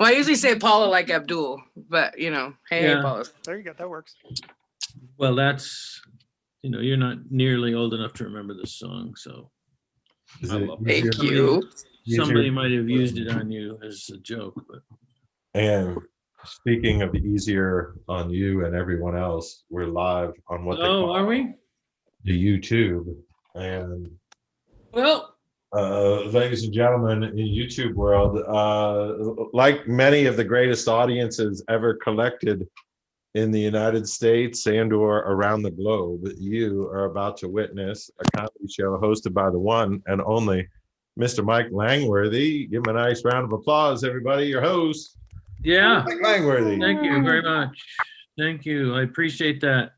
Well, I usually say Paula like Abdul, but hey, Paula. There you go. That works. Well, that's, you're not nearly old enough to remember this song, so. Thank you. Somebody might have used it on you as a joke, but. And speaking of easier on you and everyone else, we're live on what they call are we? The YouTube. And well, ladies and gentlemen, in YouTube world, like many of the greatest audiences ever collected in the United States and or around the globe, you are about to witness a comedy show hosted by the one and only Mr. Mike Langworthy. Give him a nice round of applause, everybody. Your host. Yeah. Mike Langworthy. Thank you very much. Thank you. I appreciate that.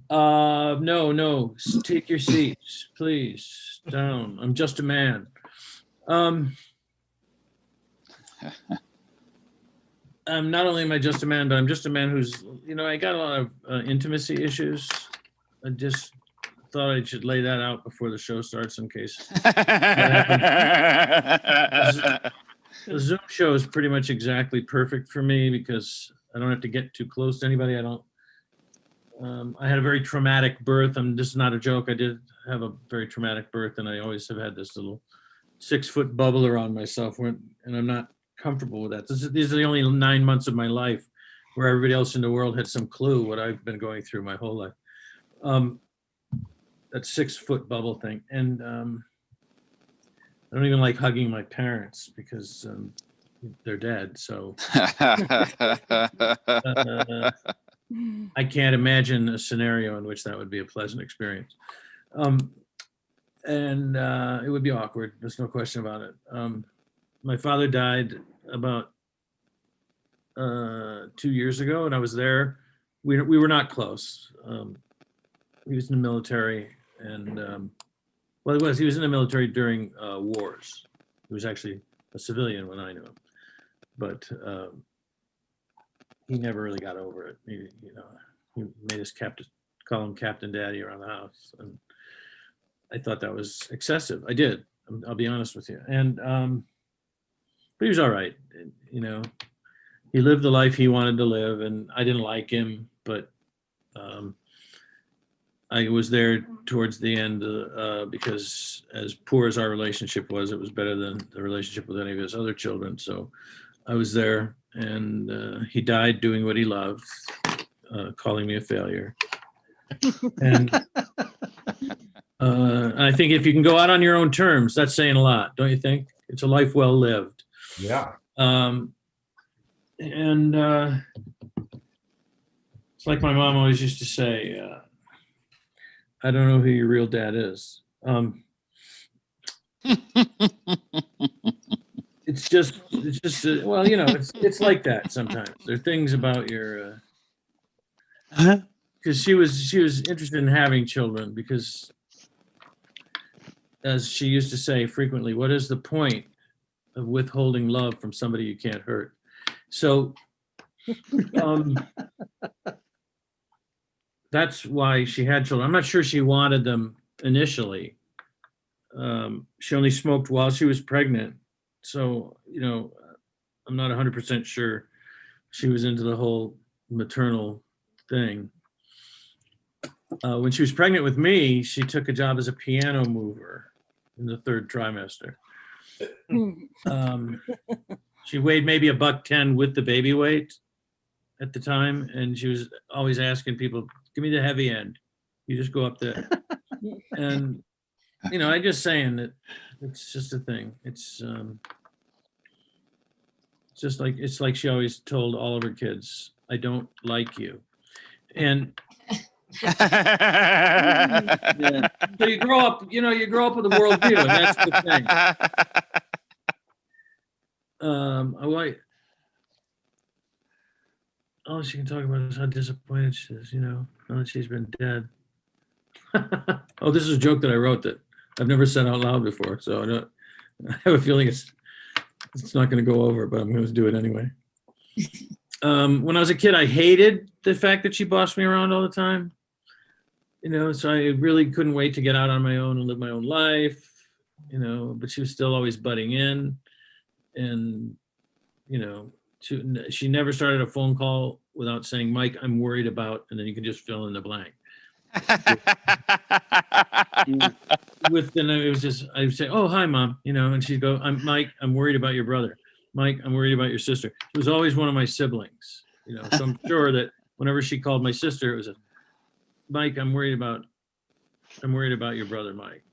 No, take your seats, please. Down. I'm just a man. I'm not only am I just a man, but I'm just a man who's, I got a lot of intimacy issues. I just thought I should lay that out before the show starts in case. The Zoom show is pretty much exactly perfect for me because I don't have to get too close to anybody. I had a very traumatic birth. This is not a joke. I did have a very traumatic birth, and I always have had this little 6-foot bubble around myself, and I'm not comfortable with that. These are the only 9 months of my life where everybody else in the world had some clue what I've been going through my whole life. That 6-foot bubble thing. And I don't even like hugging my parents because they're dead. So I can't imagine a scenario in which that would be a pleasant experience. And it would be awkward. There's no question about it. My father died about 2 years ago, and I was there. We were not close. He was in the military, and he was in the military during wars. He was actually a civilian when I knew him, but he never really got over it. He made us call him Captain Daddy around the house, and I thought that was excessive. I did. I'll be honest with you. And but he was all right. He lived the life he wanted to live, and I didn't like him, but I was there towards the end because as poor as our relationship was, it was better than the relationship with any of his other children. So I was there, and he died doing what he loved, calling me a failure. And I think if you can go out on your own terms, that's saying a lot, don't you think? It's a life well lived. Yeah. And it's like my mom always used to say, I don't know who your real dad is. It's just well, it's like that sometimes. There are things about your because she was interested in having children because, as she used to say frequently, what is the point of withholding love from somebody you can't hurt? So that's why she had children. I'm not sure she wanted them initially. She only smoked while she was pregnant. So, I'm not 100% sure she was into the whole maternal thing. When she was pregnant with me, she took a job as a piano mover in the 3rd trimester. She weighed maybe $110 with the baby weight at the time, and she was always asking people, give me the heavy end. You just go up there. And, I just saying that it's just a thing. It's like she always told all of her kids, I don't like you. And yeah. So you grow up with a worldview, and that's the thing. All she can talk about is how disappointed she is, now that she's been dead. Oh, this is a joke that I wrote that I've never said out loud before, so I have a feeling it's not going to go over, but I'm going to do it anyway. When I was a kid, I hated the fact that she bossed me around all the time. So I really couldn't wait to get out on my own and live my own life, but she was still always butting in. And you know, she never started a phone call without saying, Mike, I'm worried about, and then you can just fill in the blank. Then it was just, I would say, oh, hi, Mom, you know, and she'd go, I'm Mike, I'm worried about your brother. Mike, I'm worried about your sister. It was always one of my siblings, you know, so I'm sure that whenever she called my sister, it was Mike, I'm worried about your brother, Mike.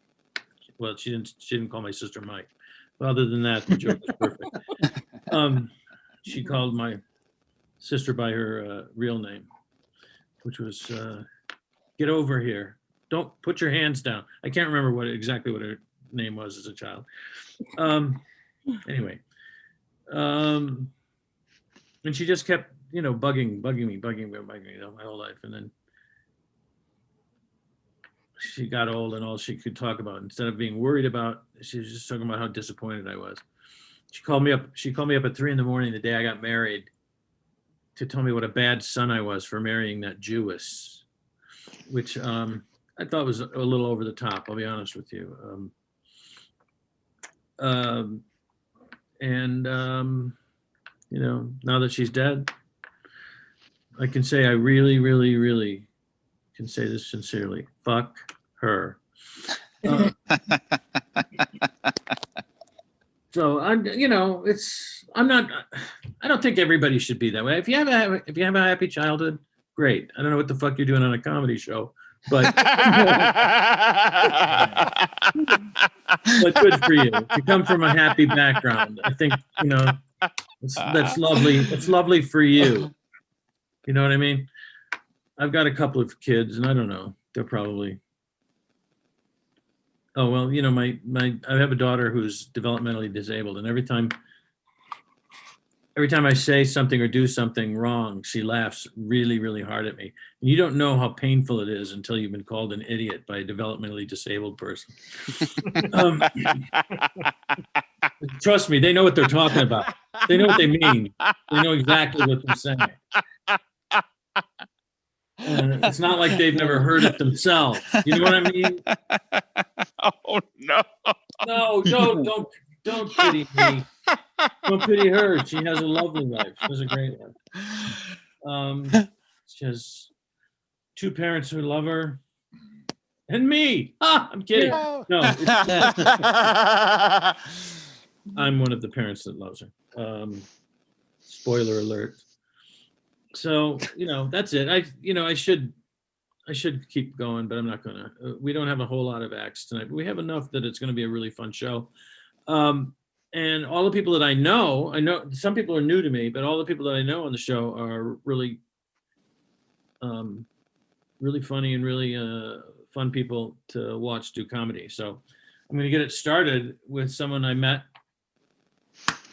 Well, she didn't call my sister Mike. But other than that, the joke was perfect. She called my sister by her real name, which was get over here. Don't put your hands down. I can't remember exactly what her name was as a child. Anyway, and she just kept, you know, bugging me my whole life. And then she got old, and all she could talk about, instead of being worried about, she was just talking about how disappointed I was. She called me up at 3 a.m. the day I got married to tell me what a bad son I was for marrying that Jewess, which I thought was a little over the top, I'll be honest with you. You know, now that she's dead, I can say I really, really, really can say this sincerely. Fuck her. So you know, I don't think everybody should be that way. If you have a happy childhood, great. I don't know what the fuck you're doing on a comedy show, but but good for you. You come from a happy background. I think, you know, that's lovely. It's lovely for you. You know what I mean? I've got a couple of kids, and I don't know. They're probably. Oh well, you know, I have a daughter who's developmentally disabled, and every time I say something or do something wrong, she laughs really, really hard at me. And you don't know how painful it is until you've been called an idiot by a developmentally disabled person. Trust me, they know what they're talking about. They know what they mean. They know exactly what they're saying. And it's not like they've never heard it themselves. You know what I mean? Oh no! No, don't pity me. Don't pity her. She has a lovely life. She has a great life. She has 2 parents who love her, and me. I'm kidding. No, I'm one of the parents that loves her. Spoiler alert. So, you know, that's it. I should keep going, but I'm not gonna. We don't have a whole lot of acts tonight, but we have enough that it's going to be a really fun show. And all the people that I know some people are new to me, but all the people that I know on the show are really, really funny and really fun people to watch do comedy. So I'm going to get it started with someone I met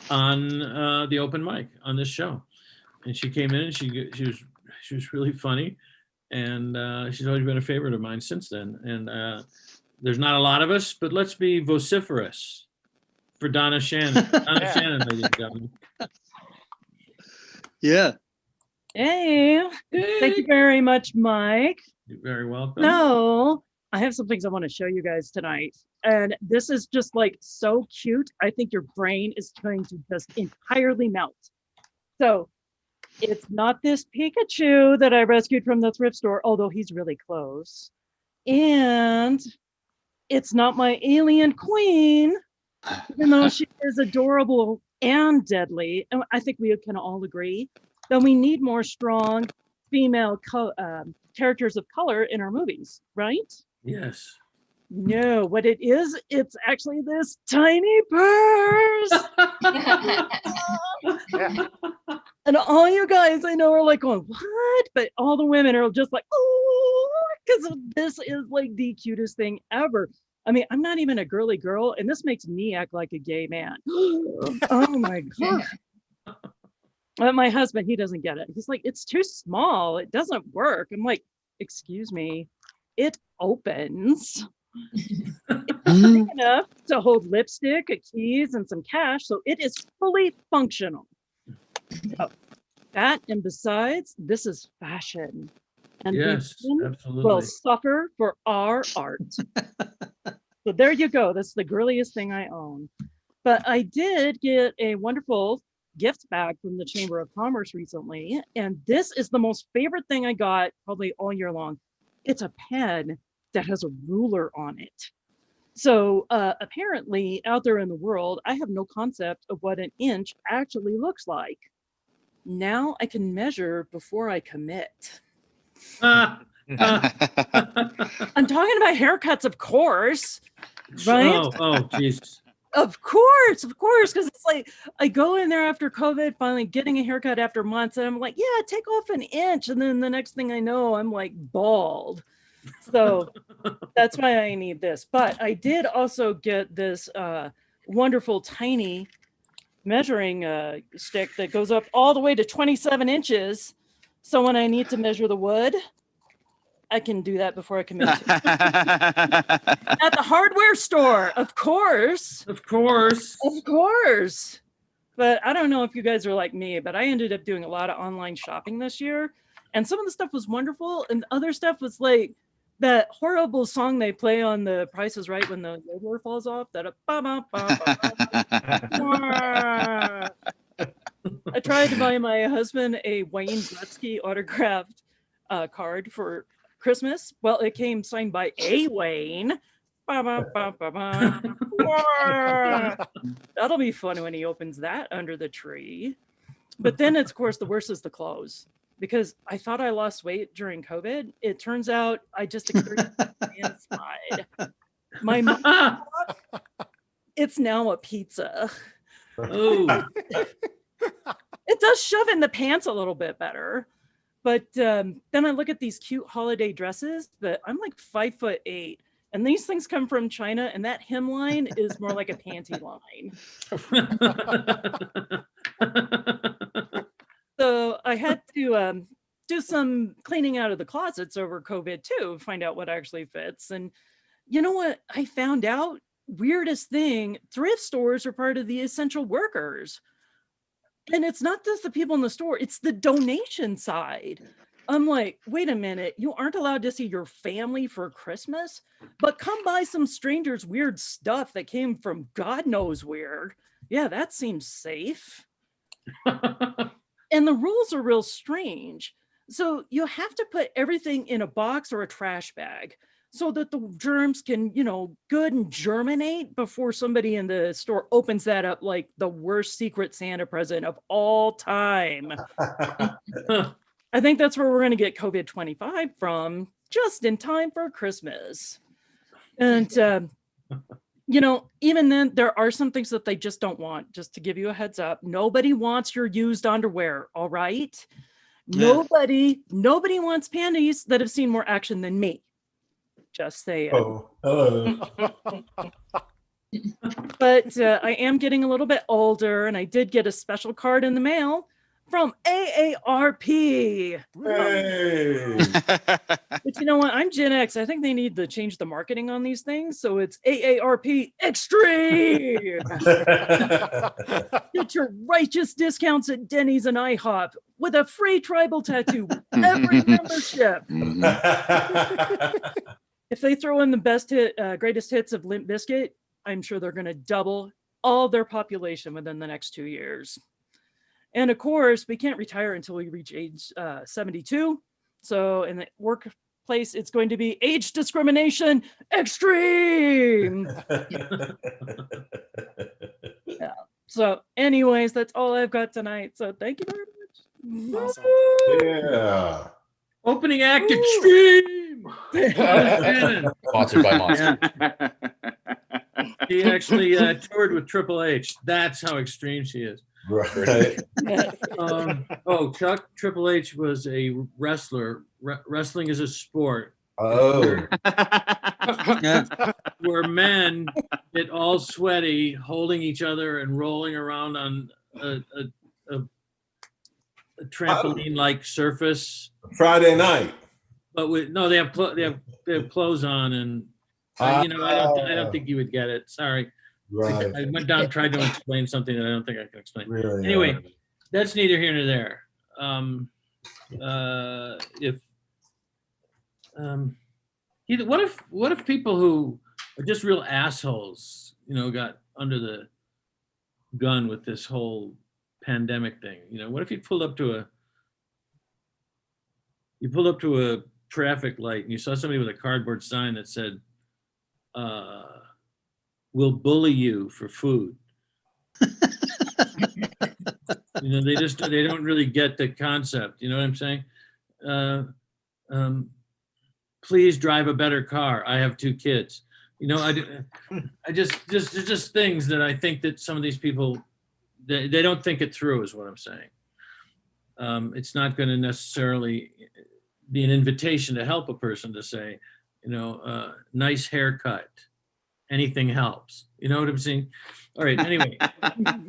on the open mic on this show. And she came in and she was really funny, and she's always been a favorite of mine since then. And there's not a lot of us, but let's be vociferous for Donna Shannon. Donna Shannon, ladies and gentlemen. Yeah. Hey, thank you very much, Mike. You're very welcome. No, I have some things I want to show you guys tonight. And this is just like so cute. I think your brain is going to just entirely melt. So it's not this Pikachu that I rescued from the thrift store, although he's really close. And it's not my alien queen, even though she is adorable and deadly. And I think we can all agree that we need more strong female characters of color in our movies, right? Yes. No, what it is, it's actually this tiny purse. Yeah. And all you guys I know are like going, what? But all the women are just like, oh, because this is like the cutest thing ever. I mean, I'm not even a girly girl, and this makes me act like a gay man. Oh my God. But my husband, he doesn't get it. He's like, it's too small. It doesn't work. I'm like, excuse me. It opens. It's big enough to hold lipstick, a keys, and some cash, so it is fully functional. So, that, and besides, this is fashion, and Yes, women absolutely. will suffer for our art. So there you go. That's the girliest thing I own. But I did get a wonderful gift bag from the Chamber of Commerce recently, and this is the most favorite thing I got probably all year long. It's a pen that has a ruler on it. So apparently out there in the world, I have no concept of what an inch actually looks like. Now I can measure before I commit. I'm talking about haircuts, of course, right? Oh, jeez. Of course, because it's like I go in there after COVID, finally getting a haircut after months, and I'm like, yeah, take off an inch, and then the next thing I know, I'm like bald. So that's why I need this. But I did also get this wonderful tiny measuring stick that goes up all the way to 27 inches. So when I need to measure the wood, I can do that before I commit to it. At the hardware store, of course. Of course. Of course. But I don't know if you guys are like me, but I ended up doing a lot of online shopping this year. And some of the stuff was wonderful. And other stuff was like that horrible song they play on The Price is Right when the roller falls off. That I tried to buy my husband a Wayne Gretzky autographed card for Christmas. Well, it came signed by a Wayne. That'll be fun when he opens that under the tree. But then, of course, the worst is the clothes, because I thought I lost weight during COVID. It turns out I just experienced inside. My mom, it's now a pizza. Oh. It does shove in the pants a little bit better. But then I look at these cute holiday dresses, but I'm like 5'8", and these things come from China, and that hemline is more like a panty line. So I had to do some cleaning out of the closets over COVID too, find out what actually fits. And you know what I found out? Weirdest thing, thrift stores are part of the essential workers. And it's not just the people in the store, it's the donation side. I'm like, wait a minute, you aren't allowed to see your family for Christmas, but come buy some strangers' weird stuff that came from God knows where. Yeah, that seems safe. And the rules are real strange. So you have to put everything in a box or a trash bag so that the germs can, good and germinate before somebody in the store opens that up like the worst Secret Santa present of all time. I think that's where we're going to get COVID-25 from, just in time for Christmas. And, even then, there are some things that they just don't want, just to give you a heads up. Nobody wants your used underwear, all right? Yeah. Nobody wants panties that have seen more action than me. Just saying. Oh, hello. But I am getting a little bit older, and I did get a special card in the mail from AARP. Hey. But you know what? I'm Gen X. I think they need to change the marketing on these things. So it's AARP Extreme. Get your righteous discounts at Denny's and IHOP with a free tribal tattoo with every membership. If they throw in the greatest hits of Limp Bizkit, I'm sure they're going to double all their population within the next 2 years. And of course, we can't retire until we reach age 72. So in the workplace, it's going to be age discrimination extreme. Yeah. So anyways, that's all I've got tonight. So thank you very much. Awesome. Yeah. Opening act extreme. Sponsored by Monster. Yeah. She actually toured with Triple H. That's how extreme she is. Right. Chuck, Triple H was a wrestler. Wrestling is a sport. Oh. Where men get all sweaty, holding each other and rolling around on a trampoline-like surface. Friday night. But they have clothes on, and I don't think you would get it. Sorry. Right. I went down, tried to explain something that I don't think I can explain. Really, anyway, that's neither here nor there. What if people who are just real assholes, got under the gun with this whole pandemic thing. You know, what if you pulled up to a traffic light and you saw somebody with a cardboard sign that said, "We'll bully you for food." You know, they don't really get the concept. You know what I'm saying? Please drive a better car. I have 2 kids. You know, there's just things that I think that some of these people, they don't think it through, is what I'm saying. It's not going to necessarily be an invitation to help a person to say, you know, nice haircut, anything helps. You know what I'm saying? All right. Anyway, I'm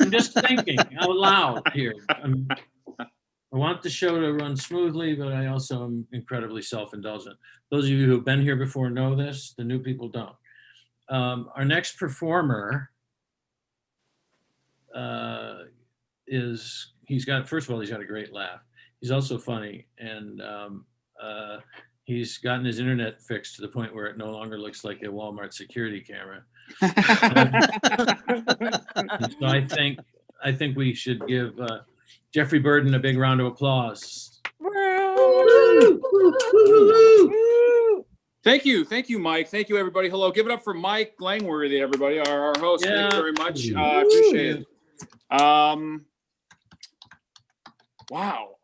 just thinking out loud here. I want the show to run smoothly, but I also am incredibly self-indulgent. Those of you who've been here before know this. The new people don't. Our next performer he's got a great laugh. He's also funny, and he's gotten his internet fixed to the point where it no longer looks like a Walmart security camera. So I think we should give Jeffrey Burden a big round of applause. Thank you, Mike. Thank you, everybody. Hello, give it up for Mike Langworthy, everybody, our host. Yeah. Thank you very much. I appreciate it. Wow,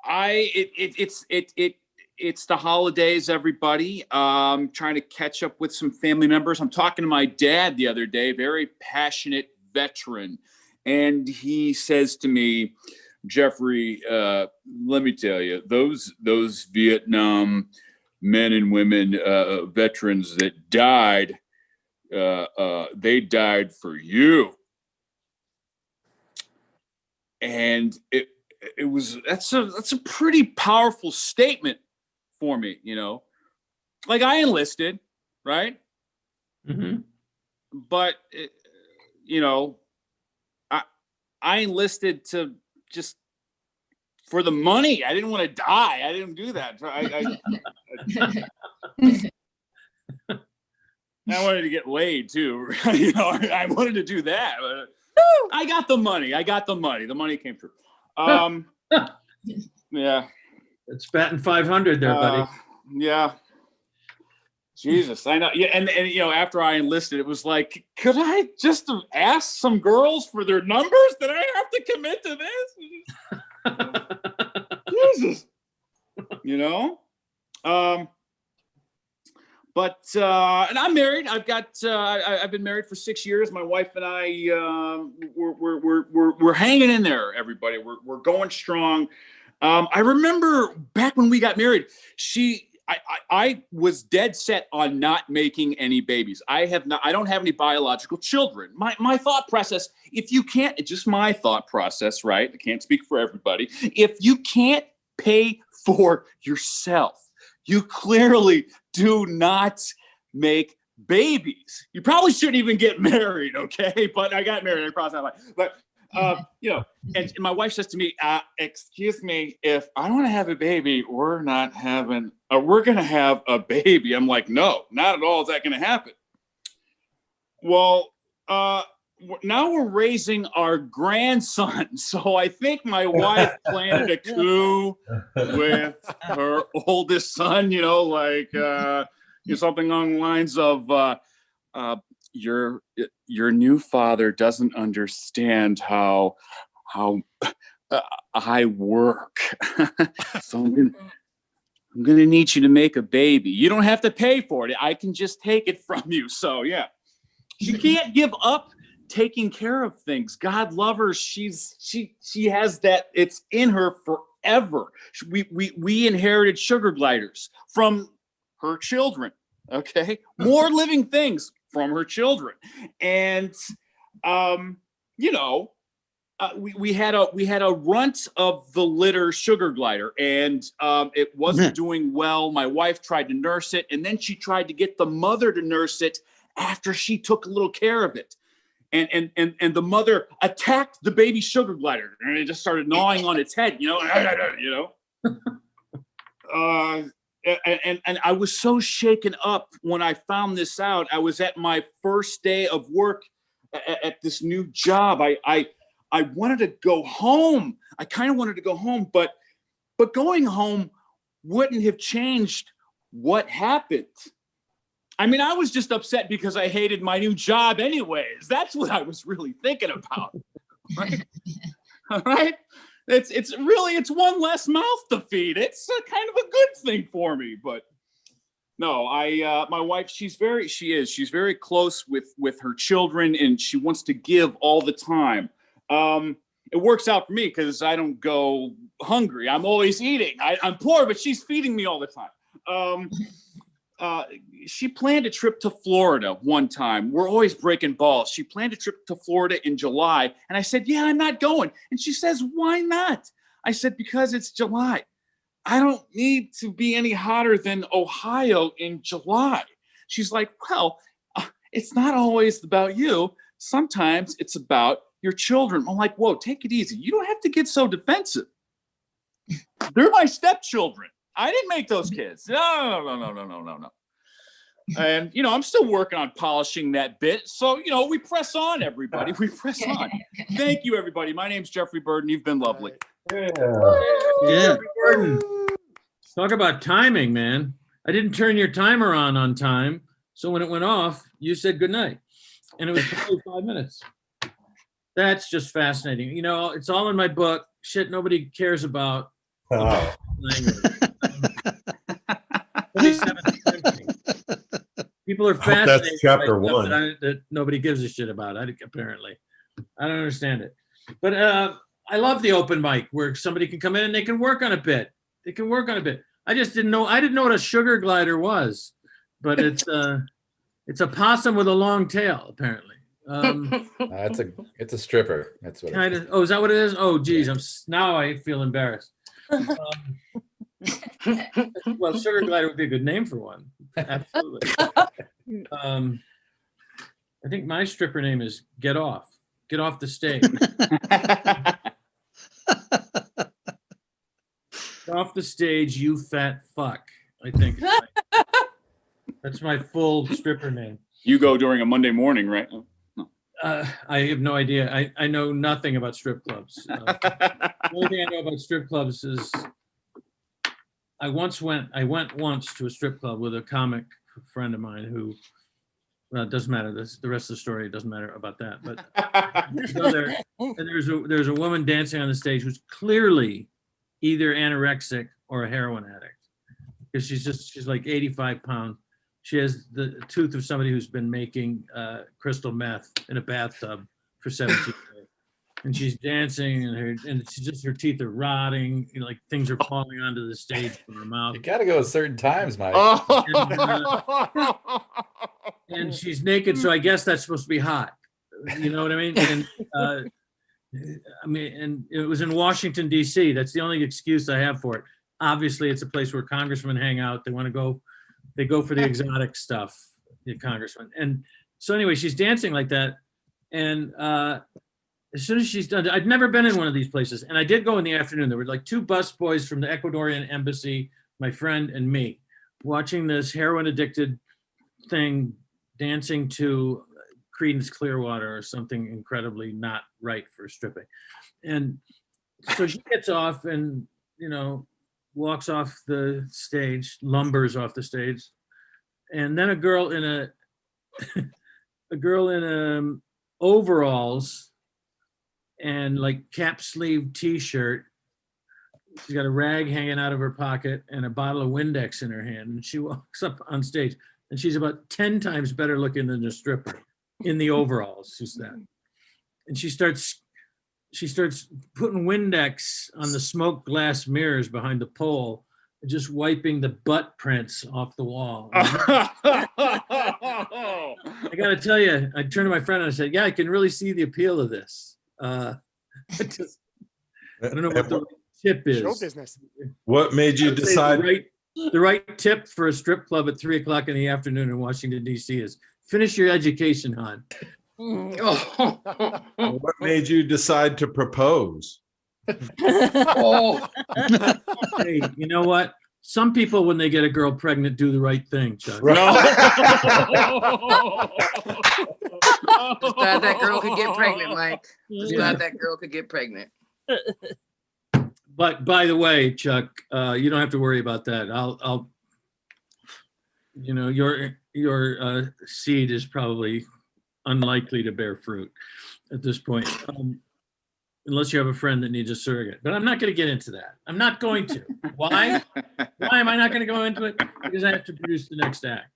it's the holidays, everybody. Trying to catch up with some family members. I'm talking to my dad the other day, very passionate veteran, and he says to me, "Jeffrey, let me tell you, those Vietnam men and women, veterans that died, they died for you." And that's a pretty powerful statement for me, you know. Like, I enlisted, right? Mm-hmm. But you know, I enlisted to just for the money. I didn't want to die. I didn't do that. I wanted to get laid too. You know, I wanted to do that. I got the money. The money came through. Yeah. It's batting 500 there, buddy. Yeah. Jesus, I know. Yeah, and you know, after I enlisted, it was like, could I just ask some girls for their numbers? Did I have to commit to this? Jesus. You know? But and I'm married. I've been married for 6 years. My wife and I, we're hanging in there, everybody. We're going strong. I remember back when we got married, I was dead set on not making any babies. I don't have any biological children. My thought process, if you can't, it's just my thought process, right? I can't speak for everybody. If you can't pay for yourself, you clearly do not make babies. You probably shouldn't even get married, okay? But I got married, I crossed that line. But you know, and my wife says to me, excuse me, if I want to have a baby, we're going to have a baby. I'm like, no, not at all is that going to happen. Well, now we're raising our grandson. So I think my wife planted a coup with her oldest son, you know, like something along the lines of, your new father doesn't understand how I work. So I'm gonna need you to make a baby. You don't have to pay for it. I can just take it from you. So yeah, she can't give up taking care of things. God love her. She has that. It's in her forever. We inherited sugar gliders from her children. Okay, more living things from her children, and you know, we had a runt of the litter sugar glider, and it wasn't doing well. My wife tried to nurse it, and then she tried to get the mother to nurse it after she took a little care of it, and the mother attacked the baby sugar glider, and it just started gnawing on its head, you know. And I was so shaken up when I found this out. I was at my first day of work at this new job. I wanted to go home. I kind of wanted to go home, but going home wouldn't have changed what happened. I mean, I was just upset because I hated my new job anyways. That's what I was really thinking about. Right? All right. It's one less mouth to feed. It's a kind of a good thing for me, but no, my wife, she's very close with her children, and she wants to give all the time. It works out for me because I don't go hungry. I'm always eating. I'm poor, but she's feeding me all the time. She planned a trip to Florida one time. We're always breaking balls. She planned a trip to Florida in July. And I said, yeah, I'm not going. And she says, why not? I said, because it's July. I don't need to be any hotter than Ohio in July. She's like, well, it's not always about you. Sometimes it's about your children. I'm like, whoa, take it easy. You don't have to get so defensive. They're my stepchildren. I didn't make those kids. No. And, I'm still working on polishing that bit. So, we press on, everybody. We press on. Thank you, everybody. My name's Jeffrey Burden. You've been lovely. Yeah. Jeffrey Burden. Talk about timing, man. I didn't turn your timer on time. So when it went off, you said goodnight. And it was probably 5 minutes. That's just fascinating. It's all in my book. Shit nobody cares about. Oh. Langworthy. 27th century. People are I hope that's fascinated chapter by stuff one. that nobody gives a shit about. Apparently, I don't understand it. But I love the open mic where somebody can come in and they can work on a bit. I just didn't know. I didn't know what a sugar glider was, but it's a possum with a long tail. Apparently, It's a stripper. That's what. kind of. Oh, is that what it is? Oh, geez, now I feel embarrassed. Well, sugar glider would be a good name for one. Absolutely. I think my stripper name is Get Off the Stage. Get off the stage, you fat fuck. I think that's my full stripper name. You go during a Monday morning, right? I have no idea. I know nothing about strip clubs. The only thing I know about strip clubs is I went once to a strip club with a comic friend of mine who, well, it doesn't matter. The rest of the story, it doesn't matter about that. But you go there, and there's a woman dancing on the stage who's clearly either anorexic or a heroin addict, because she's like 85 pounds. She has the tooth of somebody who's been making crystal meth in a bathtub for 17 years. And she's dancing, and her teeth are rotting. Like things are falling onto the stage from her mouth. You gotta go at certain times, Mike. And she's naked, so I guess that's supposed to be hot. You know what I mean? And and it was in Washington, D.C. That's the only excuse I have for it. Obviously, it's a place where congressmen hang out. They want to go. They go for the exotic stuff, the congressman. And so anyway, she's dancing like that, and as soon as she's done, I'd never been in one of these places, and I did go in the afternoon. There were like two bus boys from the Ecuadorian embassy, my friend and me, watching this heroin addicted thing dancing to Creedence Clearwater or something incredibly not right for stripping. And so she gets off and, walks off the stage, lumbers off the stage. And then a girl in overalls and like cap sleeve t-shirt. She's got a rag hanging out of her pocket and a bottle of Windex in her hand. And she walks up on stage, and she's about 10 times better looking than the stripper in the overalls. She's that. And she starts putting Windex on the smoked glass mirrors behind the pole, and just wiping the butt prints off the wall. I got to tell you, I turned to my friend and I said, yeah, I can really see the appeal of this. I don't know what the right tip is. Show business. What made you decide? The right tip for a strip club at 3:00 in the afternoon in Washington, D.C. is finish your education, hon. What made you decide to propose? Hey, you know what? Some people, when they get a girl pregnant, do the right thing, Chuck. Right. Just glad that girl could get pregnant, Mike. Just glad that girl could get pregnant. But by the way, Chuck, you don't have to worry about that. I'll your seed is probably unlikely to bear fruit at this point, unless you have a friend that needs a surrogate. But I'm not going to get into that. I'm not going to. Why? Why am I not going to go into it? Because I have to produce the next act.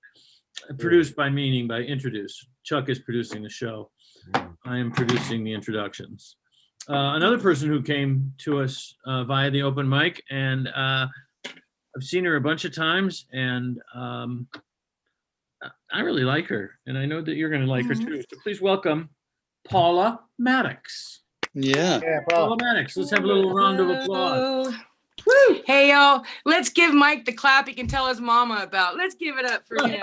Produced by meaning by introduce. Chuck is producing the show. I am producing the introductions. Another person who came to us via the open mic, and I've seen her a bunch of times, and I really like her, and I know that you're going to like her too. So please welcome Paula Mattocks. Yeah. Paula Maddox. Let's have a little round of applause. Woo! Hey, y'all, let's give Mike the clap he can tell his mama about. Let's give it up for him.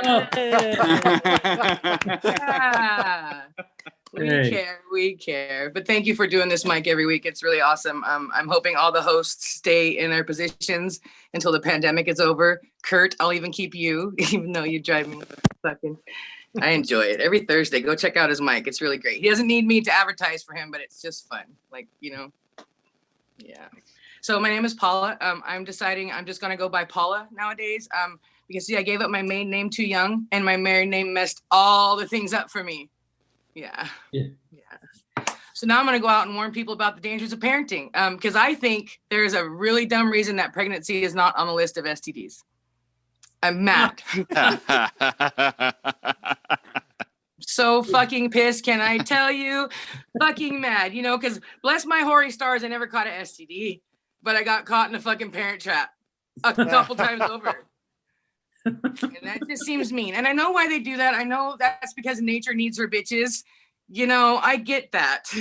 Yeah. We care. But thank you for doing this, Mike, every week. It's really awesome. I'm hoping all the hosts stay in their positions until the pandemic is over. Curt, I'll even keep you, even though you drive me fucking. I enjoy it. Every Thursday, go check out his mic. It's really great. He doesn't need me to advertise for him, but it's just fun. Like, yeah. So my name is Paula. I'm deciding I'm just going to go by Paula nowadays because, I gave up my maiden name too young, and my married name messed all the things up for me. Yeah. So now I'm going to go out and warn people about the dangers of parenting because I think there's a really dumb reason that pregnancy is not on the list of STDs. I'm mad. So fucking pissed, can I tell you? Fucking mad, because bless my hoary stars, I never caught an STD, but I got caught in a fucking parent trap a couple times over. And that just seems mean. And I know why they do that. I know that's because nature needs her bitches. I get that.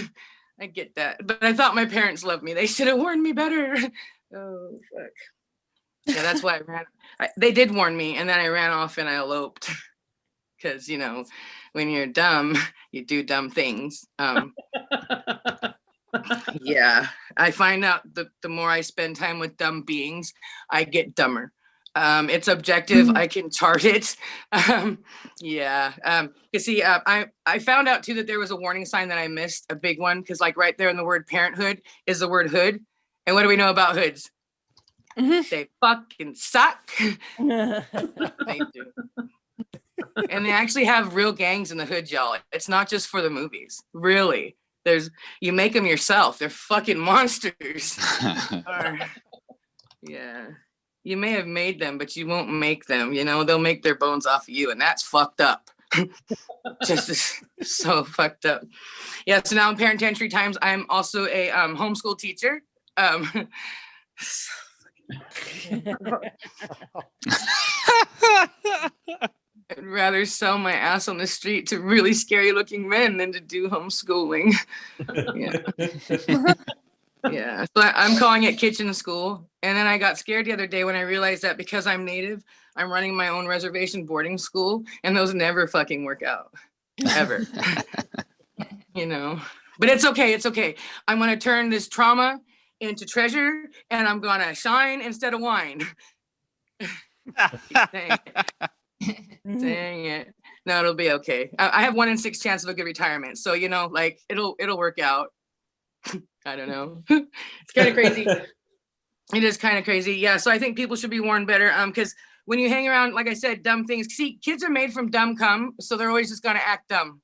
But I thought my parents loved me. They should have warned me better. Oh, fuck. Yeah, that's why I ran. They did warn me, and then I ran off and I eloped. Because, when you're dumb, you do dumb things. Yeah, I find out the more I spend time with dumb beings, I get dumber. It's objective. I can chart it. Yeah. You see, I found out too that there was a warning sign that I missed, a big one, because like right there in the word parenthood is the word hood. And what do we know about hoods? They fucking suck. They do. And they actually have real gangs in the hood, y'all. It's not just for the movies. Really. You make them yourself. They're fucking monsters. Yeah. You may have made them, but you won't make them. They'll make their bones off of you, and that's fucked up. Just so fucked up. Yeah, so now in parent entry times, I'm also a homeschool teacher. I'd rather sell my ass on the street to really scary looking men than to do homeschooling. Yeah. Yeah. So I'm calling it kitchen school. And then I got scared the other day when I realized that because I'm Native, I'm running my own reservation boarding school, and those never fucking work out. Ever. But it's okay. It's okay. I'm going to turn this trauma into treasure, and I'm going to shine instead of whine. Dang it. No, it'll be okay. I have 1 in 6 chance of a good retirement. So, it'll work out. I don't know. It's kind of crazy. It is kind of crazy. Yeah. So I think people should be warned better. Because when you hang around, like I said, dumb things, see, kids are made from dumb cum. So they're always just going to act dumb,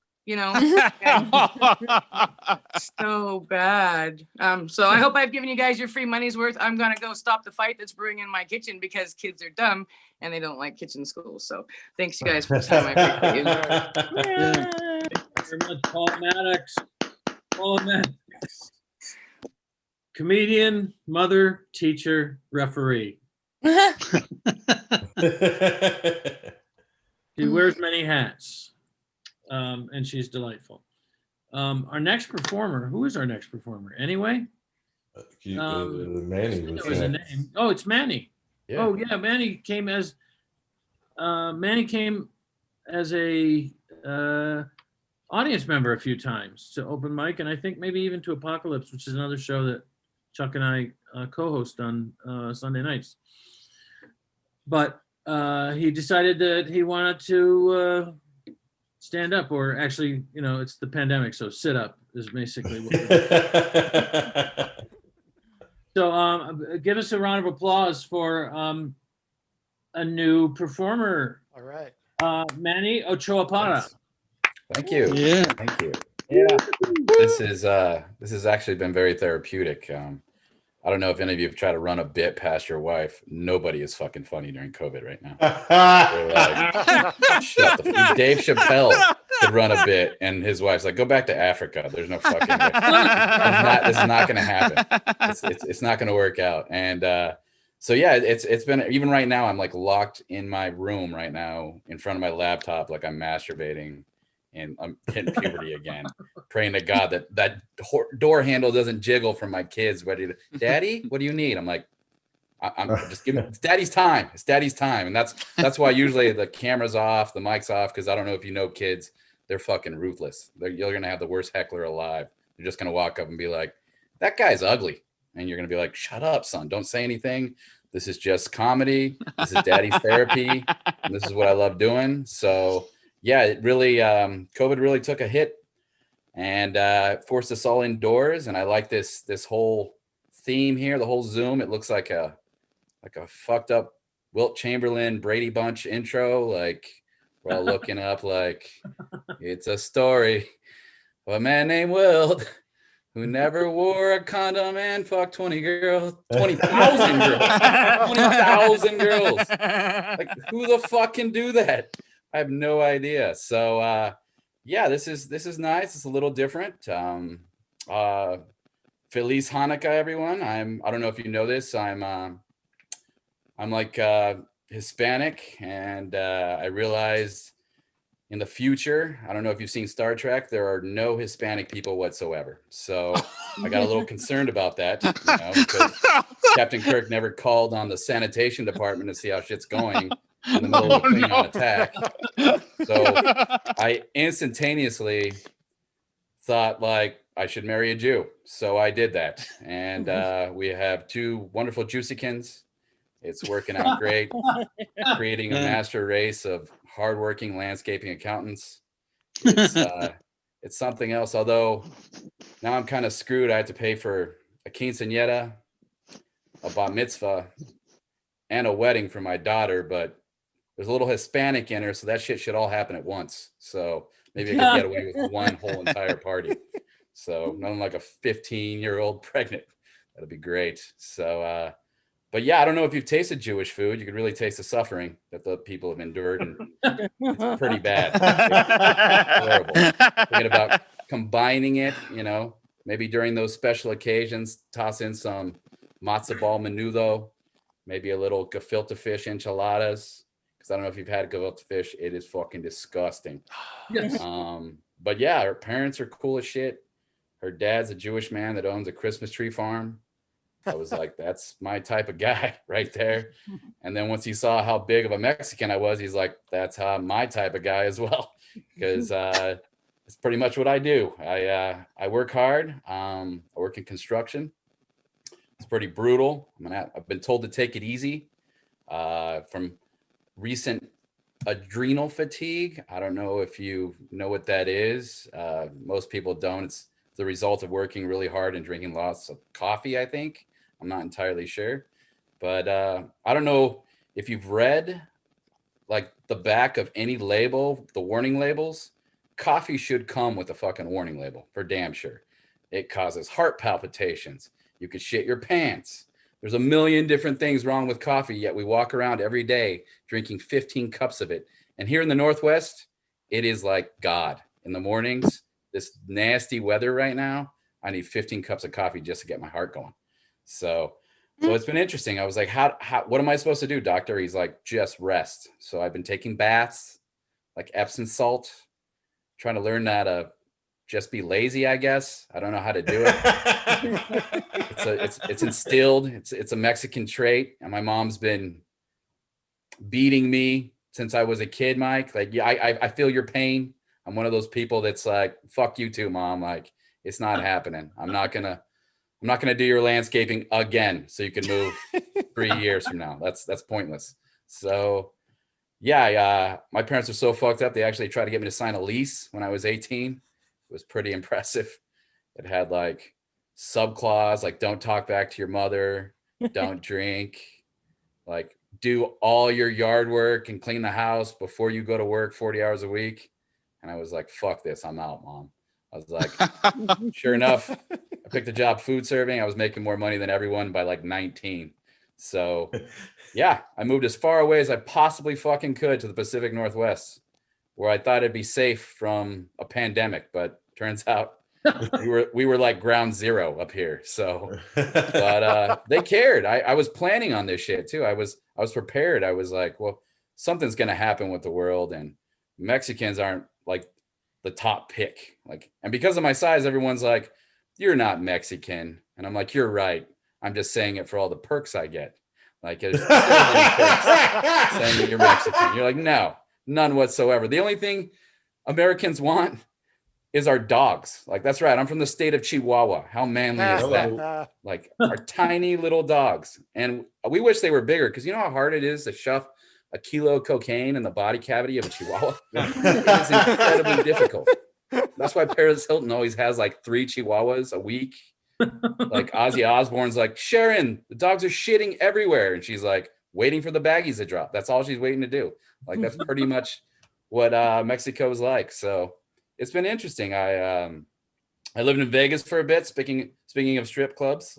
So bad. So I hope I've given you guys your free money's worth. I'm going to go stop the fight that's brewing in my kitchen because kids are dumb and they don't like kitchen school. So thanks you guys for the time. I appreciate you. Thank you very much, Paula Maddox. Paula Maddox. Comedian, mother, teacher, referee. She wears many hats, and she's delightful. Our next performer, who is our next performer? Anyway? Manny was a name. Oh, it's Manny. Yeah. Oh, yeah, Manny came as a audience member a few times to open mic, and I think maybe even to Apocalypse, which is another show that Chuck and I co-host on Sunday nights. But he decided that he wanted to stand up, or actually, it's the pandemic, so sit up is basically what we're doing. So give us a round of applause for a new performer. All right. Manny Ochoa-Parra. Thank you. Yeah. Thank you. Yeah. This has actually been very therapeutic. I don't know if any of you have tried to run a bit past your wife. Nobody is fucking funny during COVID right now. They're like, shut the fuck. Dave Chappelle could run a bit, and his wife's like, go back to Africa. There's no fucking way. This is not going to happen. It's not going to work out. And so yeah, it's been, even right now, I'm like locked in my room right now in front of my laptop, like I'm masturbating. And I'm hitting puberty again, praying to God that door handle doesn't jiggle from my kids ready to, Daddy, what do you need? I'm like, I'm just giving, it's Daddy's time. It's Daddy's time. And that's why usually the camera's off, the mic's off, because I don't know if you know kids, they're fucking ruthless. You're going to have the worst heckler alive. They're just going to walk up and be like, that guy's ugly. And you're going to be like, shut up, son. Don't say anything. This is just comedy. This is Daddy's therapy. And this is what I love doing. So yeah, it really, COVID really took a hit and forced us all indoors. And I like this whole theme here, the whole Zoom. It looks like a fucked up Wilt Chamberlain Brady Bunch intro. Like we're all looking up like, it's a story of a man named Wilt who never wore a condom and fucked 20,000 girls. 20,000 girls. Like who the fuck can do that? I have no idea. So yeah, this is nice. It's a little different. Feliz Hanukkah, everyone. I don't know if you know this. I'm like Hispanic, and I realized in the future, I don't know if you've seen Star Trek, there are no Hispanic people whatsoever. So I got a little concerned about that, because Captain Kirk never called on the sanitation department to see how shit's going in the middle of a Klingon attack. So I instantaneously thought like I should marry a Jew. So I did that. And we have 2 wonderful Juicykins. It's working out great. Creating a master race of hardworking landscaping accountants. It's something else. Although now I'm kind of screwed. I have to pay for a quinceañera, a bat mitzvah, and a wedding for my daughter, but there's a little Hispanic in her, so that shit should all happen at once. So maybe I could get away with one whole entire party. So nothing like a 15-year-old pregnant. That'd be great. So, but yeah, I don't know if you've tasted Jewish food. You could really taste the suffering that the people have endured, and it's pretty bad. It's horrible. Thinking about combining it, maybe during those special occasions, toss in some matzo ball menudo, maybe a little gefilte fish enchiladas. I don't know if you've had gefilte fish. It is fucking disgusting. Yes. But yeah, her parents are cool as shit. Her dad's a Jewish man that owns a Christmas tree farm. I was like, that's my type of guy right there. And then once he saw how big of a Mexican I was, he's like, that's my type of guy as well. Because it's pretty much what I do. I work hard. I work in construction. It's pretty brutal. I've been told to take it easy from recent adrenal fatigue. I don't know if you know what that is. Most people don't. It's the result of working really hard and drinking lots of coffee, I think. I'm not entirely sure. But I don't know if you've read like the back of any label, the warning labels. Coffee should come with a fucking warning label for damn sure. It causes heart palpitations. You could shit your pants. There's a million different things wrong with coffee, yet we walk around every day drinking 15 cups of it. And here in the Northwest, it is like God. In the mornings, this nasty weather right now, I need 15 cups of coffee just to get my heart going. So it's been interesting. I was like, what am I supposed to do, doctor? He's like, just rest. So I've been taking baths, like Epsom salt, trying to learn how to just be lazy, I guess. I don't know how to do it. It's instilled. It's a Mexican trait, and my mom's been beating me since I was a kid, Mike. Like, yeah, I feel your pain. I'm one of those people that's like, fuck you too, Mom. Like, it's not happening. I'm not gonna do your landscaping again, so you can move 3 years from now. That's pointless. So yeah, my parents are so fucked up. They actually tried to get me to sign a lease when I was 18. It was pretty impressive. It had like subclause, like don't talk back to your mother, don't drink, like do all your yard work and clean the house before you go to work 40 hours a week. And I was like, fuck this, I'm out, Mom. I was like, sure enough, I picked a job food serving. I was making more money than everyone by like 19. So yeah, I moved as far away as I possibly fucking could to the Pacific Northwest, where I thought it'd be safe from a pandemic, but turns out we were like ground zero up here. So but they cared. I was planning on this shit too. I was prepared. I was like, well, something's gonna happen with the world, and Mexicans aren't like the top pick. Like, and because of my size, everyone's like, you're not Mexican. And I'm like, you're right. I'm just saying it for all the perks I get. Like, there's perks saying that you're Mexican. You're like, no, none whatsoever. The only thing Americans want is our dogs. Like, that's right. I'm from the state of Chihuahua. How manly is that? Like, our tiny little dogs. And we wish they were bigger, because you know how hard it is to shove a kilo of cocaine in the body cavity of a Chihuahua? It is incredibly difficult. That's why Paris Hilton always has like 3 Chihuahuas a week. Like Ozzy Osbourne's like, Sharon, the dogs are shitting everywhere. And she's like, waiting for the baggies to drop. That's all she's waiting to do. Like, that's pretty much what Mexico is like. So it's been interesting. I lived in Vegas for a bit. Speaking of strip clubs,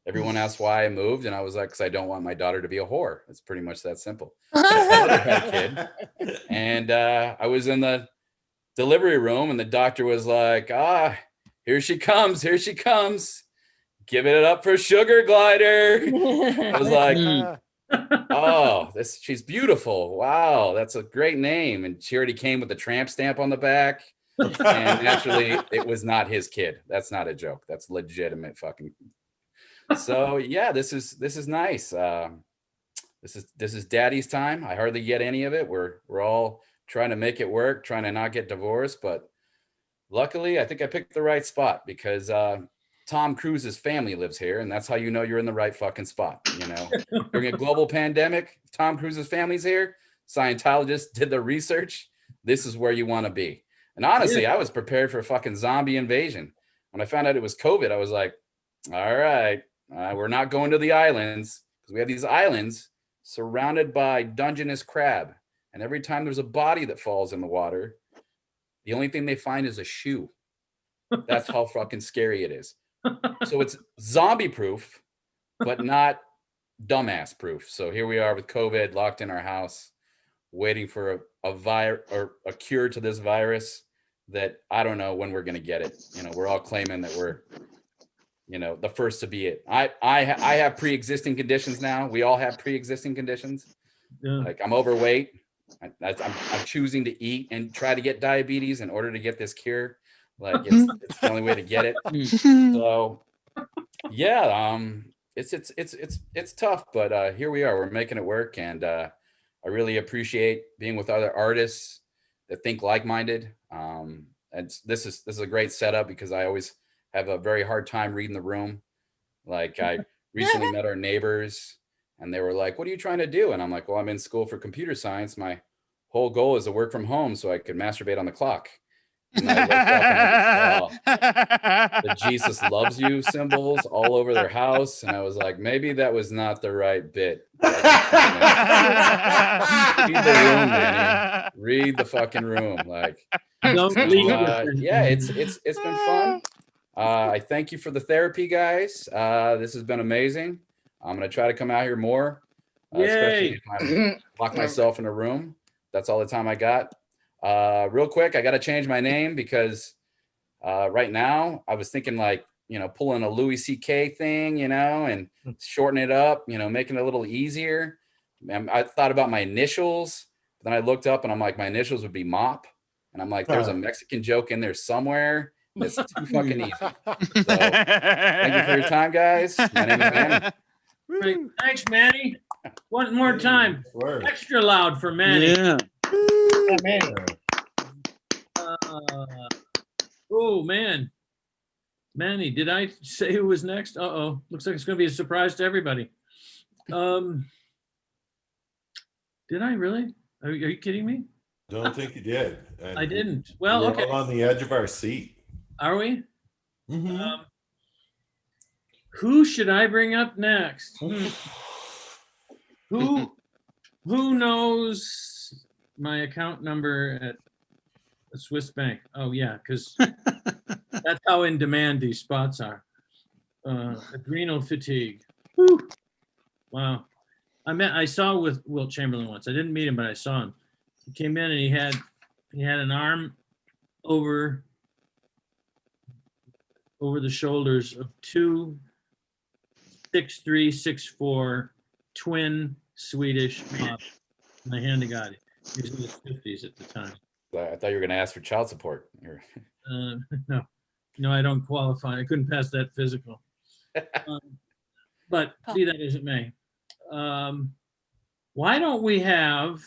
everyone asked why I moved, and I was like, because I don't want my daughter to be a whore. It's pretty much that simple. My brother had a kid, and I was in the delivery room, and the doctor was like, here she comes, giving it up for Sugar Glider. I was like, oh, she's beautiful. Wow, that's a great name. And she already came with the tramp stamp on the back. And naturally, it was not his kid. That's not a joke. That's legitimate fucking. So yeah, this is nice. This is daddy's time. I hardly get any of it. We're all trying to make it work, trying to not get divorced, but luckily I think I picked the right spot, because Tom Cruise's family lives here, and that's how you know you're in the right fucking spot. You know, during a global pandemic, Tom Cruise's family's here. Scientologists did the research. This is where you want to be. And honestly, I was prepared for a fucking zombie invasion. When I found out it was COVID, I was like, all right, we're not going to the islands, because we have these islands surrounded by Dungeness crab. And every time there's a body that falls in the water, the only thing they find is a shoe. That's how fucking scary it is. So it's zombie proof, but not dumbass proof. So here we are with COVID, locked in our house, waiting for a cure to this virus that I don't know when we're going to get it. You know, we're all claiming that we're, you know, the first to be it. I have pre-existing conditions now. We all have pre-existing conditions. Yeah. Like, I'm overweight. I'm choosing to eat and try to get diabetes in order to get this cure. Like, it's the only way to get it. So yeah, it's tough, but here we are. We're making it work, and I really appreciate being with other artists that think like-minded. And this is a great setup, because I always have a very hard time reading the room. Like, I recently met our neighbors, and they were like, what are you trying to do? And I'm like, well, I'm in school for computer science. My whole goal is to work from home so I could masturbate on the clock. And I looked up and I saw the Jesus loves you symbols all over their house. And I was like, maybe that was not the right bit. Read the room, Manny. Read the fucking room. Like, yeah, it's been fun. I thank you for the therapy, guys. This has been amazing. I'm going to try to come out here more, especially if I lock myself in a room. That's all the time I got. Real quick, I got to change my name, because right now I was thinking, like, you know, pulling a Louis C.K. thing, you know, and shortening it up, you know, making it a little easier. I thought about my initials, but then I looked up and I'm like, my initials would be MOP. And I'm like, there's a Mexican joke in there somewhere. And it's too fucking easy. So thank you for your time, guys. My name is Manny. Great. Thanks, Manny. One more time. Extra loud for Manny. Yeah. Oh, man. Manny, did I say who was next? Uh-oh. Looks like it's going to be a surprise to everybody. Did I really? Are you kidding me? Don't think you did. And I didn't. Well, we're okay. all on the edge of our seat. Are we? Mhm. Who should I bring up next? Who knows my account number at the Swiss Bank? Oh yeah, because that's how in demand these spots are. Adrenal fatigue. Whew. Wow. I saw with Wilt Chamberlain once. I didn't meet him, but I saw him. He came in and he had an arm over the shoulders of two 6'3", 6'4" twin Swedish moms. And I hand to God, he was in his 50s at the time. I thought you were going to ask for child support. No, I don't qualify. I couldn't pass that physical. But be that as it may, why don't we have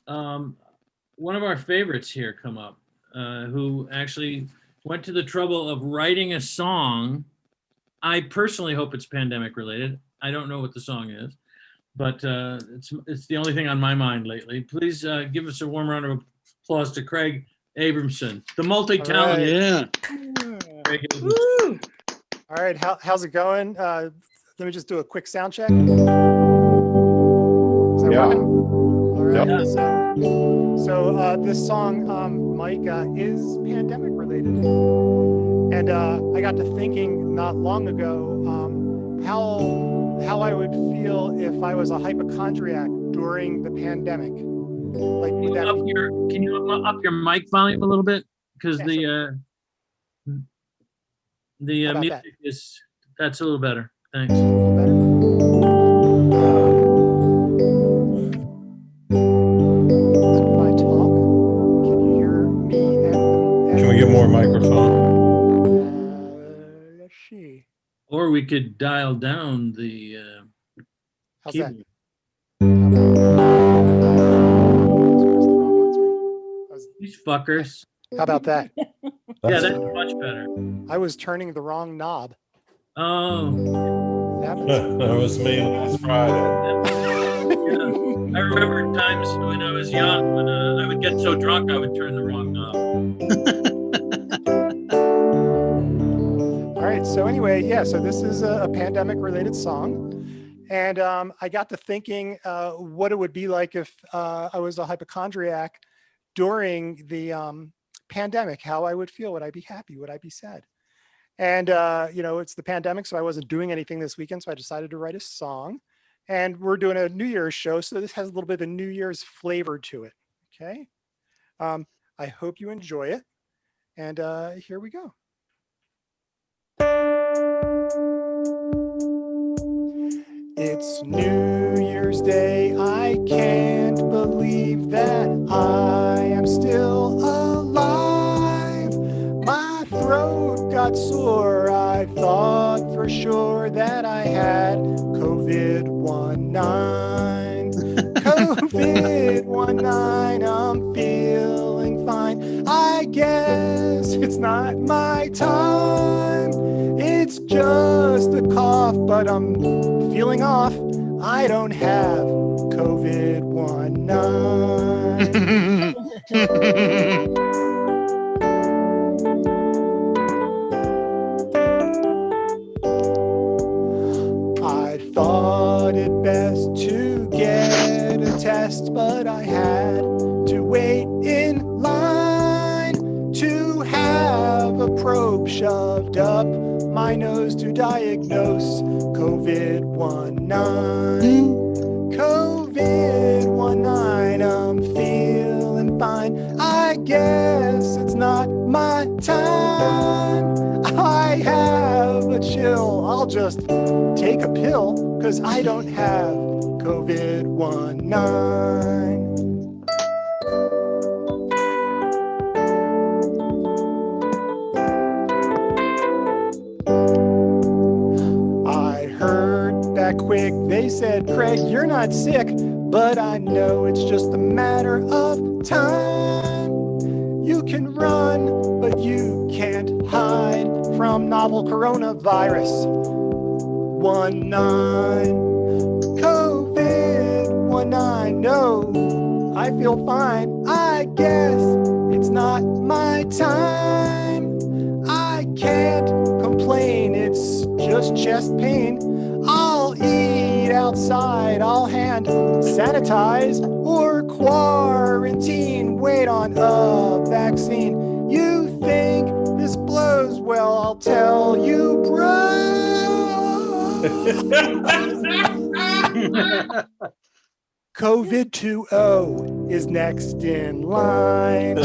one of our favorites here come up, who actually went to the trouble of writing a song. I personally hope it's pandemic related. I don't know what the song is, but it's the only thing on my mind lately. Please give us a warm round of applause to Craig Abramson, the multi-talented. Yeah. Craig Abramson. Woo! All right, how's it going? Let me just do a quick sound check. Is that Yeah. working? All right. Yeah. So this song, Mike, is pandemic related, and I got to thinking not long ago how I would feel if I was a hypochondriac during the pandemic. Like, would that be? Can you up your mic volume a little bit? Because Yeah, the How about music that's a little better. Thanks. A little better? So if I talk, can you hear me? And Can we get more microphone? let's see. Or we could dial down the How's that? keyboard. Where's the wrong one? Sorry. These fuckers. How about that? Yeah, that's much better. I was turning the wrong knob. Oh, It happens. That was me last Friday. I remember times when I was young when I would get so drunk I would turn the wrong knob. All right. So anyway, yeah. So this is a pandemic-related song, and I got to thinking what it would be like if I was a hypochondriac during the pandemic. How I would feel. Would I be happy? Would I be sad? And it's the pandemic, so I wasn't doing anything this weekend. So I decided to write a song, and we're doing a New Year's show. So this has a little bit of a New Year's flavor to it. Okay. I hope you enjoy it. And here we go. It's New Year's Day. I can't believe that I am still alive. My throat got sore. I thought for sure that I had COVID-19. COVID-19, I'm feeling fine. I guess it's not my time. It's just a cough, but I'm feeling off. I don't have COVID-19. I thought it best to get a test, but I had to wait in line to have a probe shoved up my nose to diagnose COVID-19. COVID-19, I'm feeling fine. I guess it's not my time. I have a chill. I'll just take a pill because I don't have COVID-19. Quick, they said, Craig, you're not sick, but I know it's just a matter of time. You can run, but you can't hide from novel coronavirus. COVID 919. No, I feel fine. I guess it's not my time. I can't complain, it's just chest pain. I'll eat outside, I'll hand sanitize or quarantine. Wait on a vaccine. You think this blows? Well, I'll tell you, bro. COVID 2.0 is next in line.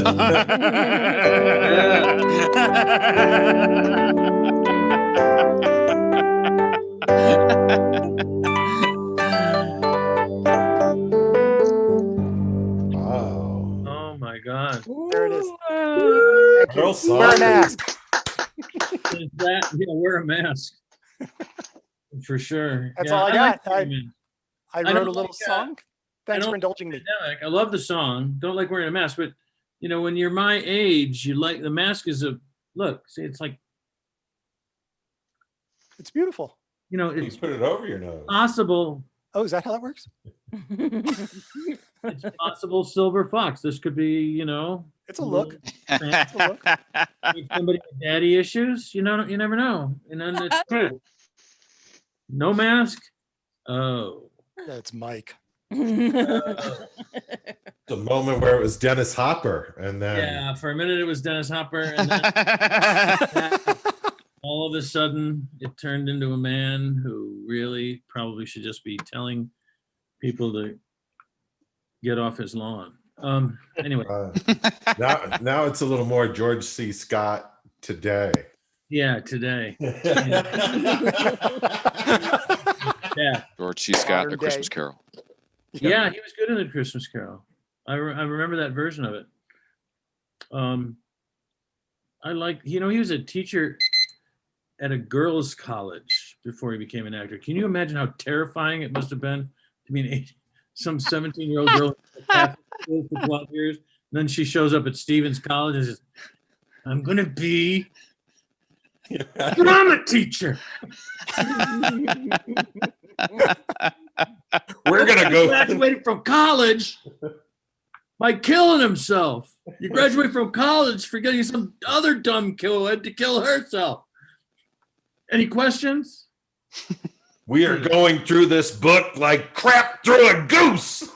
Wow. Oh my God. There it is. Thank Real you. song. Wear a mask. Is that, yeah, wear a mask. For sure. That's Yeah, all I got. like wearing a mask. I don't wrote a little like, song. Thanks for indulging me. Pandemic. I love the song. Don't like wearing a mask, but you know, when you're my age, you like the mask is a look. See, it's like, It's beautiful. you know, You it's put it over your nose. possible. Oh, is that how that works? It's possible silver fox. This could be, you know, It's a look. It's a look. somebody with daddy issues. You know, you never know. And then it's true. No mask. Oh. That's Mike. The moment where it was Dennis Hopper, and then Yeah, for a minute it was Dennis Hopper, and then all of a sudden it turned into a man who really probably should just be telling people to get off his lawn. Anyway, now it's a little more George C. Scott today. yeah, today. Yeah, George C. Scott, Modern A Christmas day. Carol. yeah, he was good in the Christmas Carol. I remember that version of it. I like, you know, he was a teacher at a girls' college before he became an actor. Can you imagine how terrifying it must have been to be some 17-year-old girl for 12 years, and then she shows up at Stevens College and says, "I'm gonna be a drama teacher." We're gonna go. Graduated from college by killing himself. You graduate from college for getting some other dumb kid to kill herself. Any questions? We are going through this book like crap through a goose.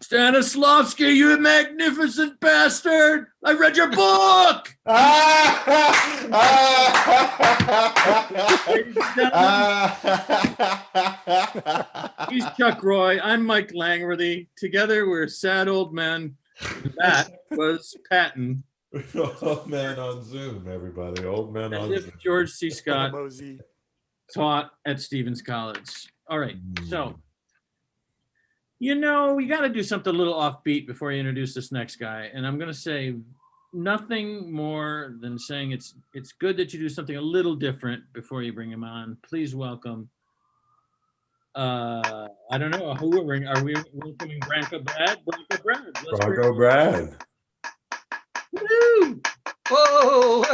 Stanislavski, you magnificent bastard! I read your book! He's Chuck Roy. I'm Mike Langworthy. Together we're sad old men. That was Patton. Old man on Zoom, everybody. Old man on And if Zoom. George C. Scott Mosey. taught at Stevens College. All right, so you know, we got to do something a little offbeat before you introduce this next guy. And I'm going to say nothing more than saying it's good that you do something a little different before you bring him on. Please welcome. I don't know who are we welcoming Branko Brad? Branko Brad. Let's bring- Bronco Brad. Woo! Whoa,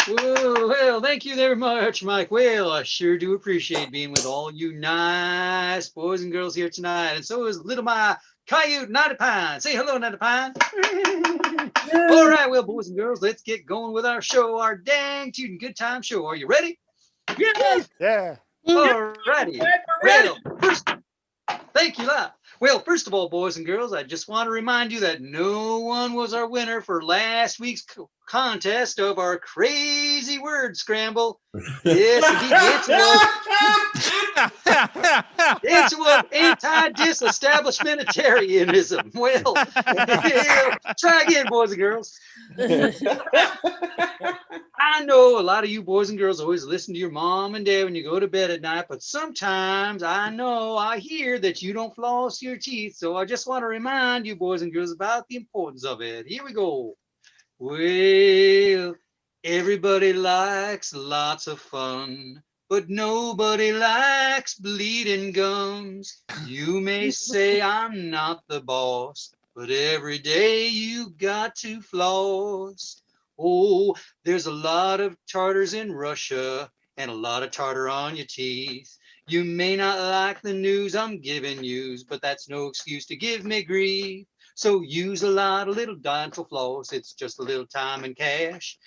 well, thank you very much, Mike. Well, I sure do appreciate being with all you nice boys and girls here tonight. And so is little my coyote, Natty Pine. Say hello, Natty Pine. All right, well, boys and girls, let's get going with our show, our dang tootin' good time show. Are you ready? Yes! Yeah. All righty. Well, first, thank you, lot. Well, first of all, boys and girls, I just want to remind you that no one was our winner for last week's contest of our crazy word scramble. Yes, indeed, the answer was anti-disestablishmentarianism. Well, try again, boys and girls. I know a lot of you boys and girls always listen to your mom and dad when you go to bed at night, but sometimes I hear that you don't floss your teeth. So I just want to remind you boys and girls about the importance of it. Here we go. Well, everybody likes lots of fun, but nobody likes bleeding gums. You may say I'm not the boss, but every day you got to floss. Oh, there's a lot of Tartars in Russia, and a lot of tartar on your teeth. You may not like the news I'm giving you, but that's no excuse to give me grief. So use a lot of little dental floss. It's just a little time and cash.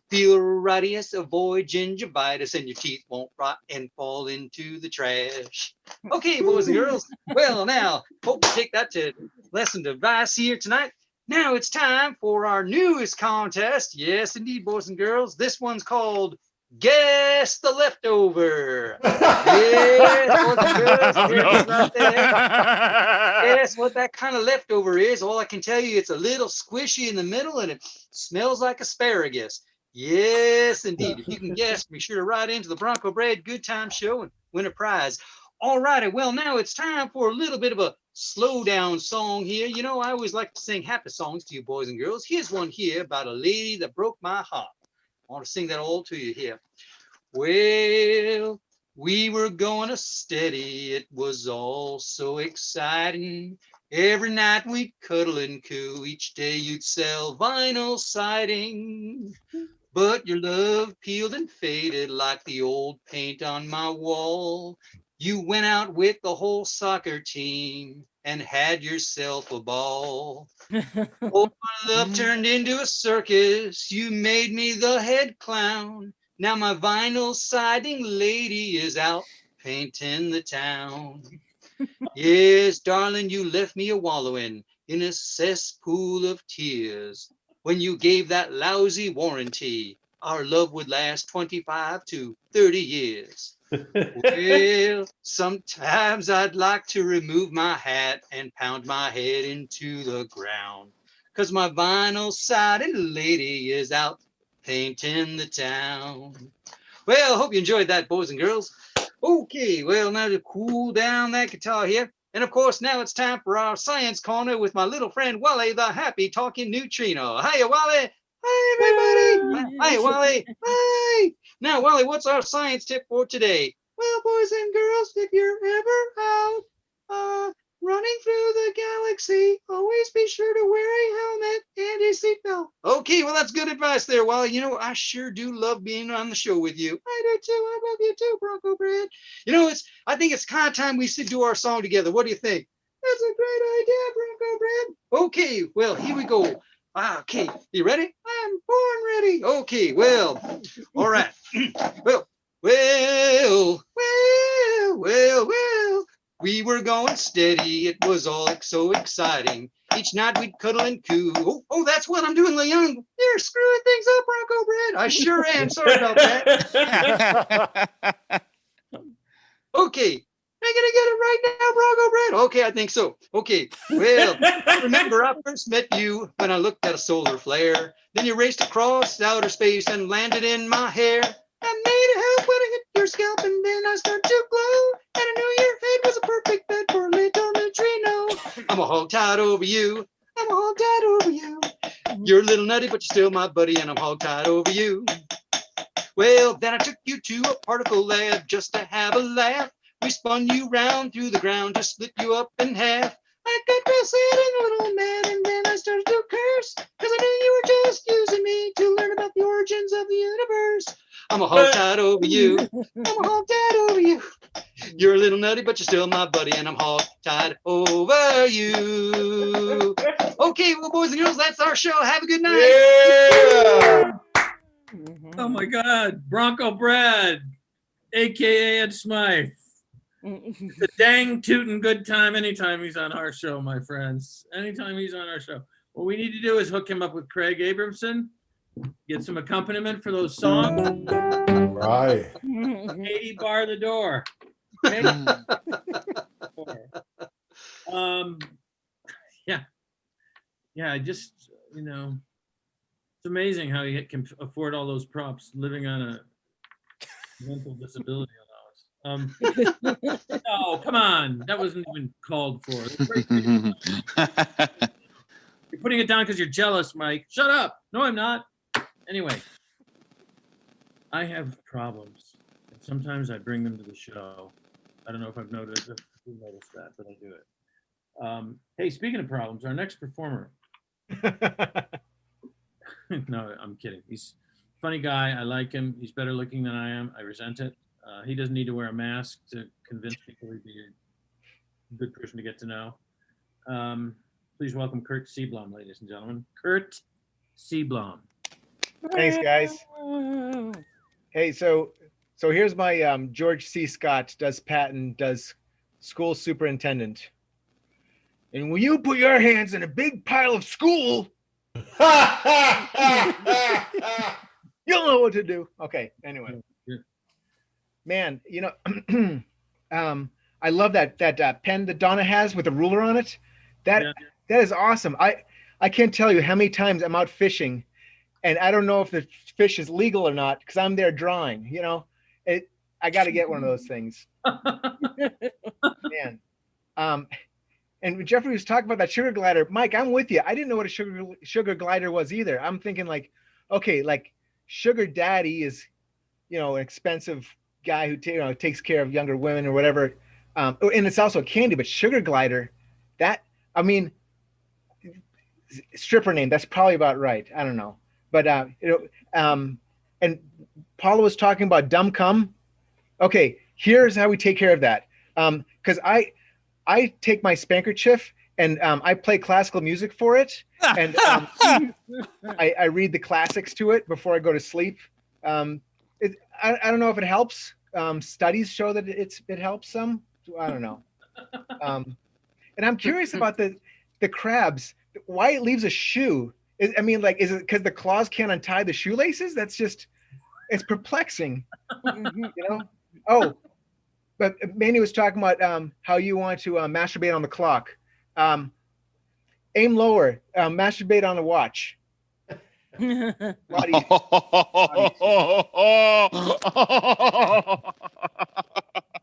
Feel radius, avoid gingivitis, and your teeth won't rot and fall into the trash. Okay, boys and girls. Well, now, hope you take that to lesson device here tonight. Now it's time for our newest contest. Yes, indeed, boys and girls. This one's called Guess the Leftover. Yes, boys and girls. Oh, There it no. is right there. Guess what that kind of leftover is? All I can tell you, it's a little squishy in the middle and it smells like asparagus. Yes, indeed. If you can guess, be sure to write into the Bronco Bread Good Time Show and win a prize. All righty. Well, now it's time for a little bit of a slow down song here. You know, I always like to sing happy songs to you boys and girls. Here's one here about a lady that broke my heart. I want to sing that all to you here. Well, we were going a steady. It was all so exciting. Every night we'd cuddle and coo. Each day you'd sell vinyl siding. But your love peeled and faded like the old paint on my wall. You went out with the whole soccer team and had yourself a ball. Oh, my love turned into a circus. You made me the head clown. Now my vinyl siding lady is out painting the town. Yes, darling, you left me a wallowing in a cesspool of tears. When you gave that lousy warranty, our love would last 25 to 30 years. Well, sometimes I'd like to remove my hat and pound my head into the ground, 'cause my vinyl sided lady is out painting the town. Well, hope you enjoyed that, boys and girls. Okay, well, now to cool down that guitar here. And of course, now it's time for our science corner with my little friend Wally, the happy talking neutrino. Hiya, Wally. Hi, everybody. Hi, Wally. Hi. Now, Wally, what's our science tip for today? Well, boys and girls, if you're ever out running through the galaxy, always be sure to wear a helmet and a seatbelt. Okay, well, that's good advice there, Wally. You know, I sure do love being on the show with you. I do too. I love you too, Bronco Bread. You know, I think it's kind of time we should do our song together. What do you think? That's a great idea, Bronco Bread. Okay, well, here we go. Okay, you ready? I'm born ready. Okay, well, all right. Well, we were going steady. It was all so exciting. Each night we'd cuddle and coo. Oh, that's what I'm doing, Leon. You're screwing things up, Bronco Bread. I sure am. Sorry about that. Okay. Am I gonna get it right now, Bronco Bread? Okay, I think so. Okay, well, I remember I first met you when I looked at a solar flare. Then you raced across outer space and landed in my hair. I made a help when I hit your scalp, and then I started to glow. And I knew your head was a perfect bed for a little neutrino. I'm a hog tied over you. I'm a hog tied over you. You're a little nutty, but you're still my buddy, and I'm hog tied over you. Well, then I took you to a particle lab just to have a laugh. We spun you round through the ground to split you up in half. I got real sad and a little mad, and then I started to curse, 'cause I knew you were just using me to learn about the origins of the universe. I'm a hog tied over you. I'm a hog tied over you. You're a little nutty, but you're still my buddy, and I'm hog tied over you. Okay, well, boys and girls, that's our show. Have a good night. Yeah. Oh my God, Bronco Brad, AKA Ed Smythe. The dang tootin' good time anytime he's on our show, my friends. Anytime he's on our show. What we need to do is hook him up with Craig Abramson, get some accompaniment for those songs. Right. Katie bar the door. Okay? Yeah, I just, it's amazing how he can afford all those props living on a mental disability allowance. No, come on. That wasn't even called for. You're putting it down because you're jealous, Mike. Shut up. No, I'm not. Anyway, I have problems. And sometimes I bring them to the show. I don't know if I've noticed that, but I do it. Hey, speaking of problems, our next performer. No, I'm kidding. He's funny guy. I like him. He's better looking than I am. I resent it. He doesn't need to wear a mask to convince people he'd be a good person to get to know. Please welcome Curt Seablom, ladies and gentlemen. Curt Seablom. Thanks, guys. Hey, so here's my George C. Scott does Patton does school superintendent. And when you put your hands in a big pile of school, you'll know what to do. Okay, anyway. Man, you know, I love that pen that Donna has with a ruler on it. That is awesome. I can't tell you how many times I'm out fishing and I don't know if the fish is legal or not because I'm there drawing, you know. I got to get one of those things. Man. And Jeffrey was talking about that sugar glider. Mike, I'm with you. I didn't know what a sugar glider was either. I'm thinking like, okay, like sugar daddy is, you know, an expensive guy who takes care of younger women or whatever. And it's also a candy, but sugar glider, I mean, stripper name, that's probably about right. I don't know. But, and Paula was talking about dumb cum. Okay, here's how we take care of that. Because I take my spankerchief and I play classical music for it. And I read the classics to it before I go to sleep. I don't know if it helps. Studies show that it helps some. I don't know. And I'm curious about the crabs, why it leaves a shoe. I mean, like, is it because the claws can't untie the shoelaces? That's just, it's perplexing, you know? Oh, but Manny was talking about how you want to masturbate on the clock. Aim lower, masturbate on the watch.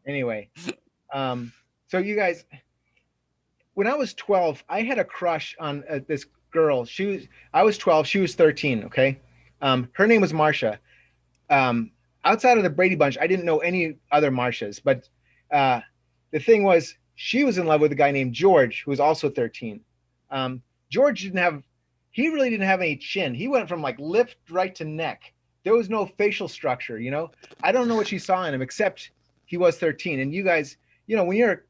Anyway, so you guys, when I was 12, I had a crush on this girl. I was 12, she was 13, okay? Her name was Marsha. Outside of the Brady Bunch, I didn't know any other Marshas, but the thing was, she was in love with a guy named George, who was also 13. George really didn't have any chin. He went from like lip right to neck. There was no facial structure, you know? I don't know what she saw in him, except he was 13. And you guys, you know, when you're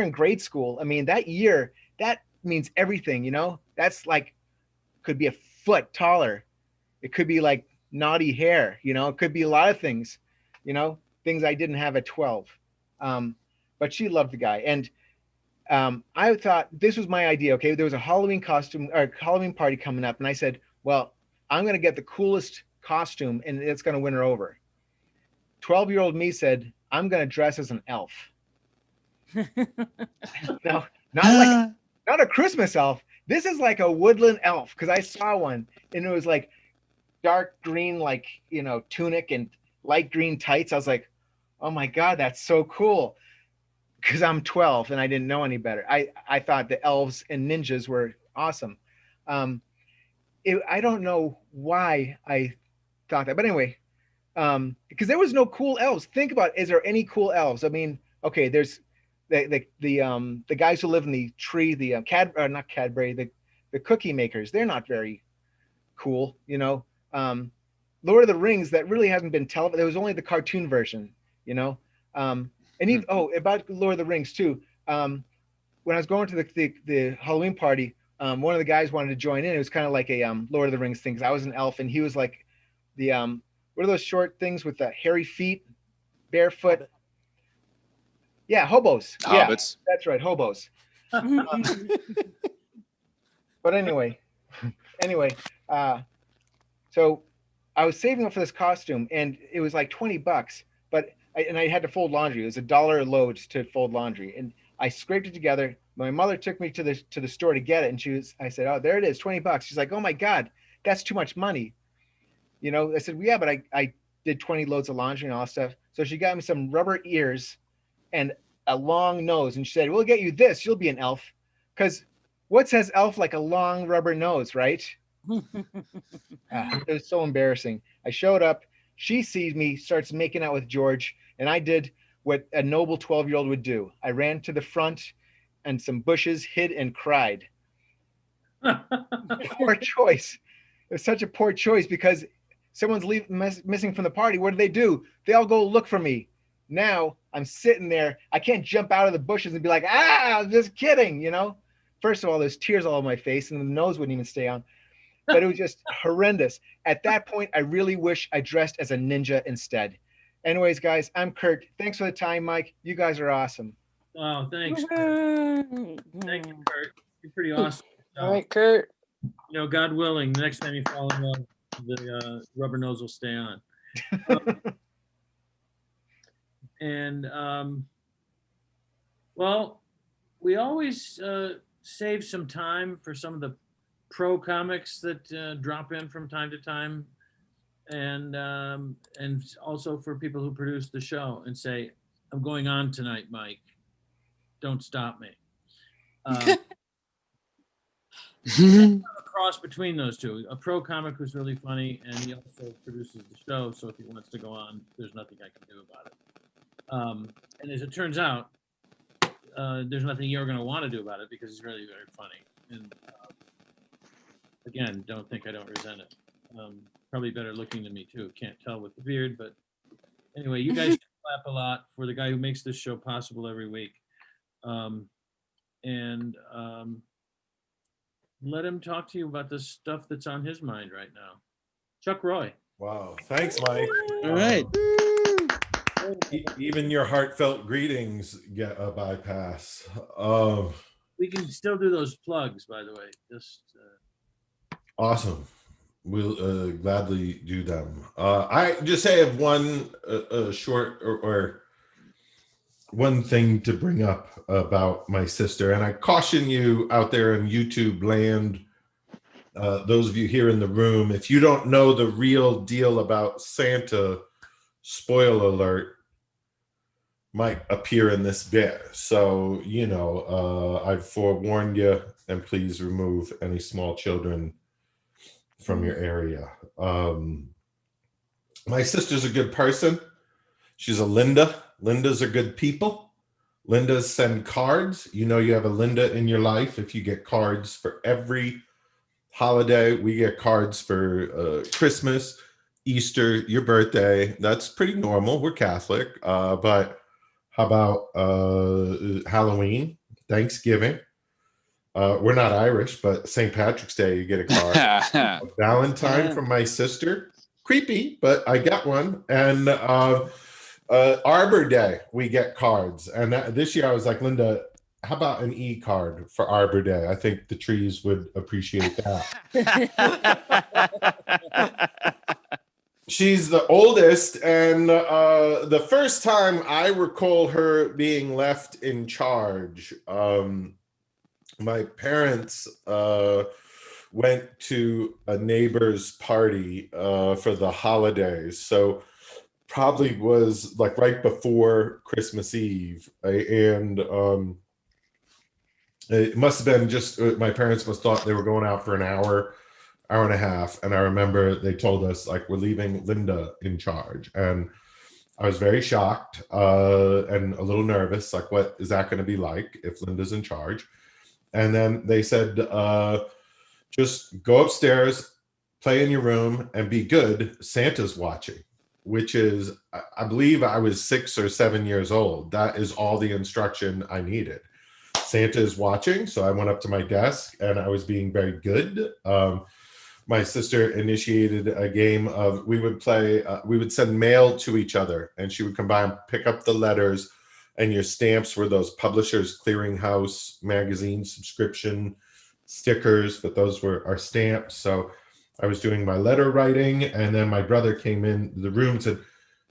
in grade school, I mean, that year, that means everything, you know? That's like, could be a foot taller. It could be like naughty hair, you know? It could be a lot of things, you know? Things I didn't have at 12. But she loved the guy. And I thought this was my idea. Okay, there was a Halloween party coming up, and I said, well, I'm going to get the coolest costume, and it's going to win her over. 12-year-old me said, I'm going to dress as an elf. No, not a Christmas elf. This is like a woodland elf, because I saw one, and it was like dark green, like, you know, tunic and light green tights. I was like, oh my God, that's so cool. Because I'm 12 and I didn't know any better. I thought the elves and ninjas were awesome. I don't know why I thought that, but anyway, because there was no cool elves. Think about, is there any cool elves? I mean, okay, there's the guys who live in the tree, the not Cadbury, the cookie makers. They're not very cool, you know. Lord of the Rings, that really hasn't been televised. There was only the cartoon version, you know. And even, about Lord of the Rings too. When I was going to the Halloween party, one of the guys wanted to join in. It was kind of like a Lord of the Rings thing, because I was an elf and he was like the what are those short things with the hairy feet, barefoot? Yeah, hobos. Hobbits. Yeah, that's right, hobos. But anyway, so I was saving up for this costume, and it was like $20, but I had to fold laundry. It was $1 a load to fold laundry, and I scraped it together. My mother took me to the store to get it, and I said, oh, there it is, $20. She's like, oh my God, that's too much money. You know, I said, well, yeah, but I did 20 loads of laundry and all that stuff. So she got me some rubber ears and a long nose, and she said, we'll get you this, you'll be an elf. Because what says elf like a long rubber nose, right? It was so embarrassing. I showed up, she sees me, starts making out with George, and I did what a noble 12-year-old would do. I ran to the front and some bushes, hid and cried. Poor choice. It was such a poor choice, because someone's missing from the party. What do? They all go look for me. Now I'm sitting there. I can't jump out of the bushes and be like, I'm just kidding, you know? First of all, there's tears all over my face and the nose wouldn't even stay on. But it was just horrendous. At that point, I really wish I dressed as a ninja instead. Anyways, guys, I'm Curt. Thanks for the time, Mike. You guys are awesome. Oh, thanks. Thank you, Curt. You're pretty awesome. All right, Curt. You know, God willing, the next time you fall in love, the rubber nose will stay on. Well, we always save some time for some of the pro comics that drop in from time to time, and also for people who produce the show and say, "I'm going on tonight, Mike. Don't stop me." A cross between those two. A pro comic who's really funny, and he also produces the show. So if he wants to go on, there's nothing I can do about it. And as it turns out, there's nothing you're going to want to do about it because he's really very funny. And again, don't think I don't resent it. Probably better looking than me too. Can't tell with the beard, but anyway, you guys clap a lot for the guy who makes this show possible every week. Let him talk to you about the stuff that's on his mind right now. Chuck Roy. Wow. Thanks, Mike. All right. Even your heartfelt greetings get a bypass. We can still do those plugs, by the way. Just Awesome. We'll gladly do them. I just have one short or one thing to bring up about my sister, and I caution you out there in YouTube land, those of you here in the room, if you don't know the real deal about Santa, spoiler alert, might appear in this bit. So, you know, I've forewarned you, and please remove any small children from your area. My sister's a good person. She's a Linda. Lindas are good people. Lindas send cards. You know you have a Linda in your life if you get cards for every holiday. We get cards for Christmas, Easter, your birthday. That's pretty normal. We're Catholic. But how about Halloween, Thanksgiving? We're not Irish, but St. Patrick's Day, you get a card. Valentine from my sister. Creepy, but I got one. And Arbor Day, we get cards. And this year I was like, Linda, how about an E-card for Arbor Day? I think the trees would appreciate that. She's the oldest, and the first time I recall her being left in charge, my parents went to a neighbor's party for the holidays. So probably was like right before Christmas Eve. And it must have been just, my parents must thought they were going out for an hour and a half. And I remember they told us, like, we're leaving Linda in charge. And I was very shocked and a little nervous. Like, what is that going to be like if Linda's in charge? And then they said, just go upstairs, play in your room, and be good. Santa's watching, which is, I believe I was 6 or 7 years old. That is all the instruction I needed. Santa is watching. So I went up to my desk and I was being very good. My sister initiated a game of, we would play, we would send mail to each other, and she would come by and pick up the letters, and your stamps were those Publishers Clearinghouse magazine subscription stickers, but those were our stamps. So I was doing my letter writing, and then my brother came in the room and said,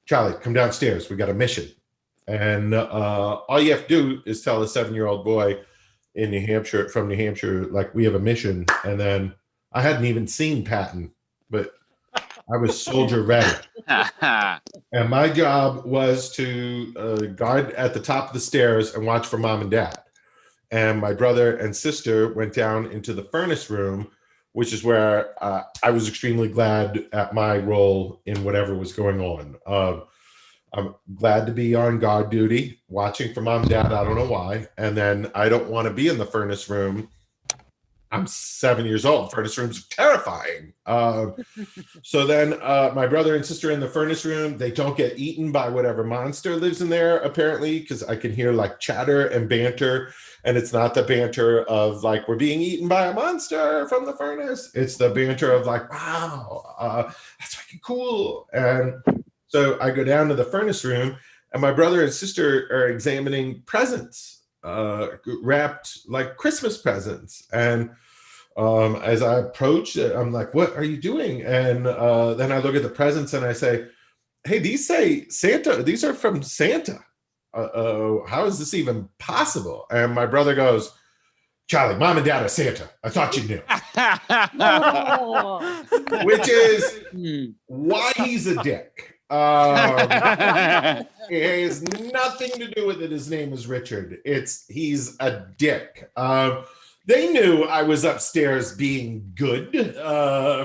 Charlie, come downstairs. We got a mission. And all you have to do is tell a 7-year-old boy in New Hampshire, from New Hampshire, like, we have a mission. And then I hadn't even seen Patton, but I was soldier ready. And my job was to guard at the top of the stairs and watch for mom and dad. And my brother and sister went down into the furnace room, which is where I was extremely glad at my role in whatever was going on. I'm glad to be on guard duty, watching for mom and dad. I don't know why. And then I don't want to be in the furnace room I'm 7 years old. Furnace rooms are terrifying. So then my brother and sister in the furnace room, they don't get eaten by whatever monster lives in there, apparently, because I can hear like chatter and banter. And it's not the banter of like, we're being eaten by a monster from the furnace. It's the banter of like, wow, that's fucking cool. And so I go down to the furnace room and my brother and sister are examining presents. Wrapped like Christmas presents. And as I approach it, I'm like, what are you doing? And then I look at the presents and I say, hey, these say Santa. These are from Santa. How is this even possible? And my brother goes, Charlie, mom and dad are Santa. I thought you knew. Oh. Which is why he's a dick. It has nothing to do with it. His name is Richard. He's a dick. They knew I was upstairs being good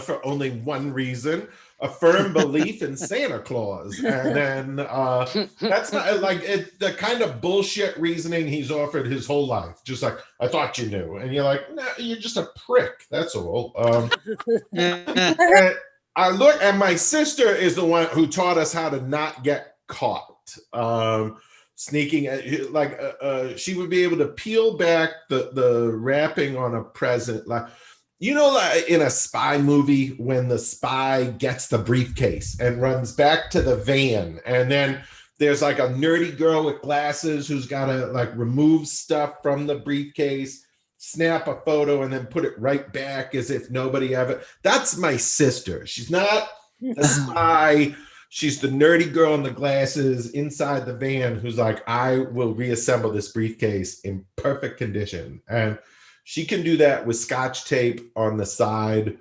for only one reason: a firm belief in Santa Claus. And then that's not like the kind of bullshit reasoning he's offered his whole life. Just like, I thought you knew. And you're like, nah, you're just a prick. That's all. And I look, and my sister is the one who taught us how to not get caught. Sneaking, like she would be able to peel back the wrapping on a present, like, you know, like in a spy movie when the spy gets the briefcase and runs back to the van, and then there's like a nerdy girl with glasses who's got to like remove stuff from the briefcase, snap a photo, and then put it right back as if nobody ever. That's my sister. She's not a spy. She's the nerdy girl in the glasses inside the van who's like, I will reassemble this briefcase in perfect condition. And she can do that with Scotch tape on the side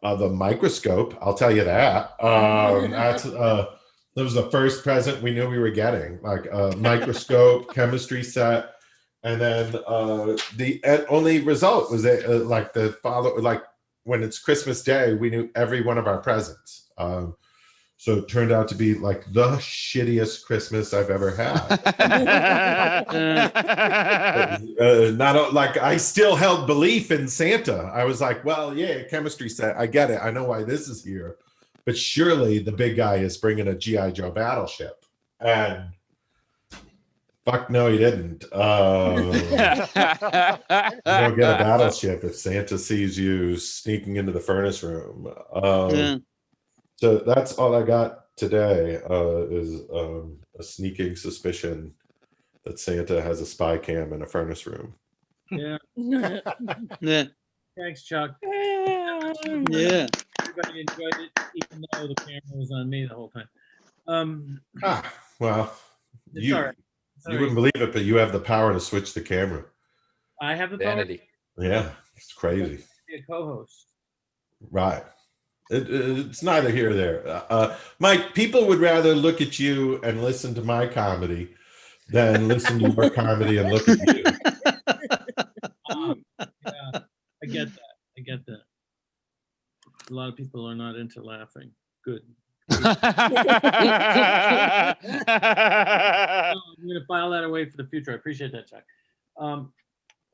of a microscope. I'll tell you that. That was the first present we knew we were getting, like a microscope, chemistry set. And then the only result was that like when it's Christmas Day, we knew every one of our presents. So it turned out to be like the shittiest Christmas I've ever had. Not like I still held belief in Santa. I was like, well, yeah, chemistry set. I get it. I know why this is here. But surely the big guy is bringing a G.I. Joe battleship. And fuck no, he didn't. You don't get a battleship if Santa sees you sneaking into the furnace room. So that's all I got today is a sneaking suspicion that Santa has a spy cam in a furnace room. Yeah. Yeah. Thanks, Chuck. Yeah. Everybody enjoyed it, even though the camera was on me the whole time. Well, It's all right. You wouldn't believe it, but you have the power to switch the camera. I have the Vanity. Yeah, it's crazy. Be a co-host. Right. It's neither here or there. Mike, people would rather look at you and listen to my comedy than listen to your comedy and look at you. Yeah, I get that. A lot of people are not into laughing. Good. I'm going to file that away for the future. I appreciate that, Chuck.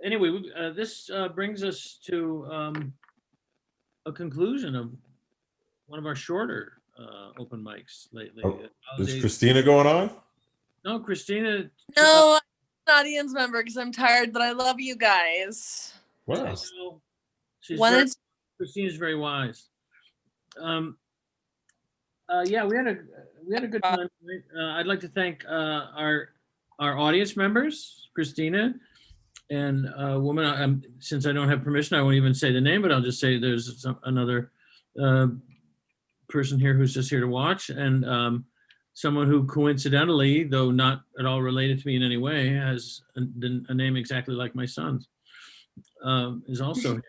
Anyway, this brings us to a conclusion of one of our shorter open mics lately. Oh, is Christina going on? No, Christina. No, I'm an audience member because I'm tired, but I love you guys. Wow. Christina's very wise. Yeah, we had a good time. I'd like to thank our audience members, Christina, and a woman. Since I don't have permission, I won't even say the name, but I'll just say there's another person here who's just here to watch, and someone who coincidentally, though not at all related to me in any way, has a name exactly like my son's, is also here.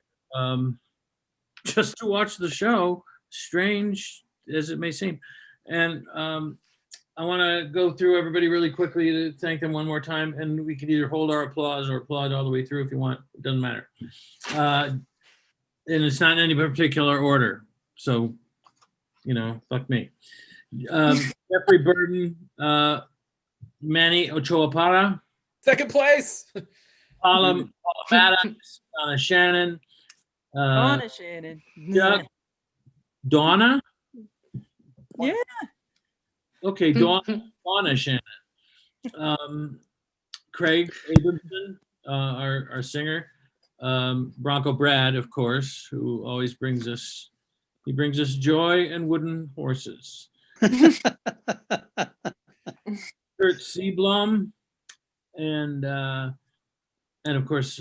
Just to watch the show, strange as it may seem. And I want to go through everybody really quickly to thank them one more time, and we could either hold our applause or applaud all the way through if you want. It doesn't matter. And it's not in any particular order. So, fuck me. Jeffrey Burden, Manny Ochoa-Parra. Second place. Paula Mattocks, Donna Shannon, Donna Shannon. Chuck, Donna. Yeah. Okay, Donna Shannon. Craig Abramson, our singer. Bronco Brad, of course, who always brings us joy and wooden horses. Curt Seablom, and of course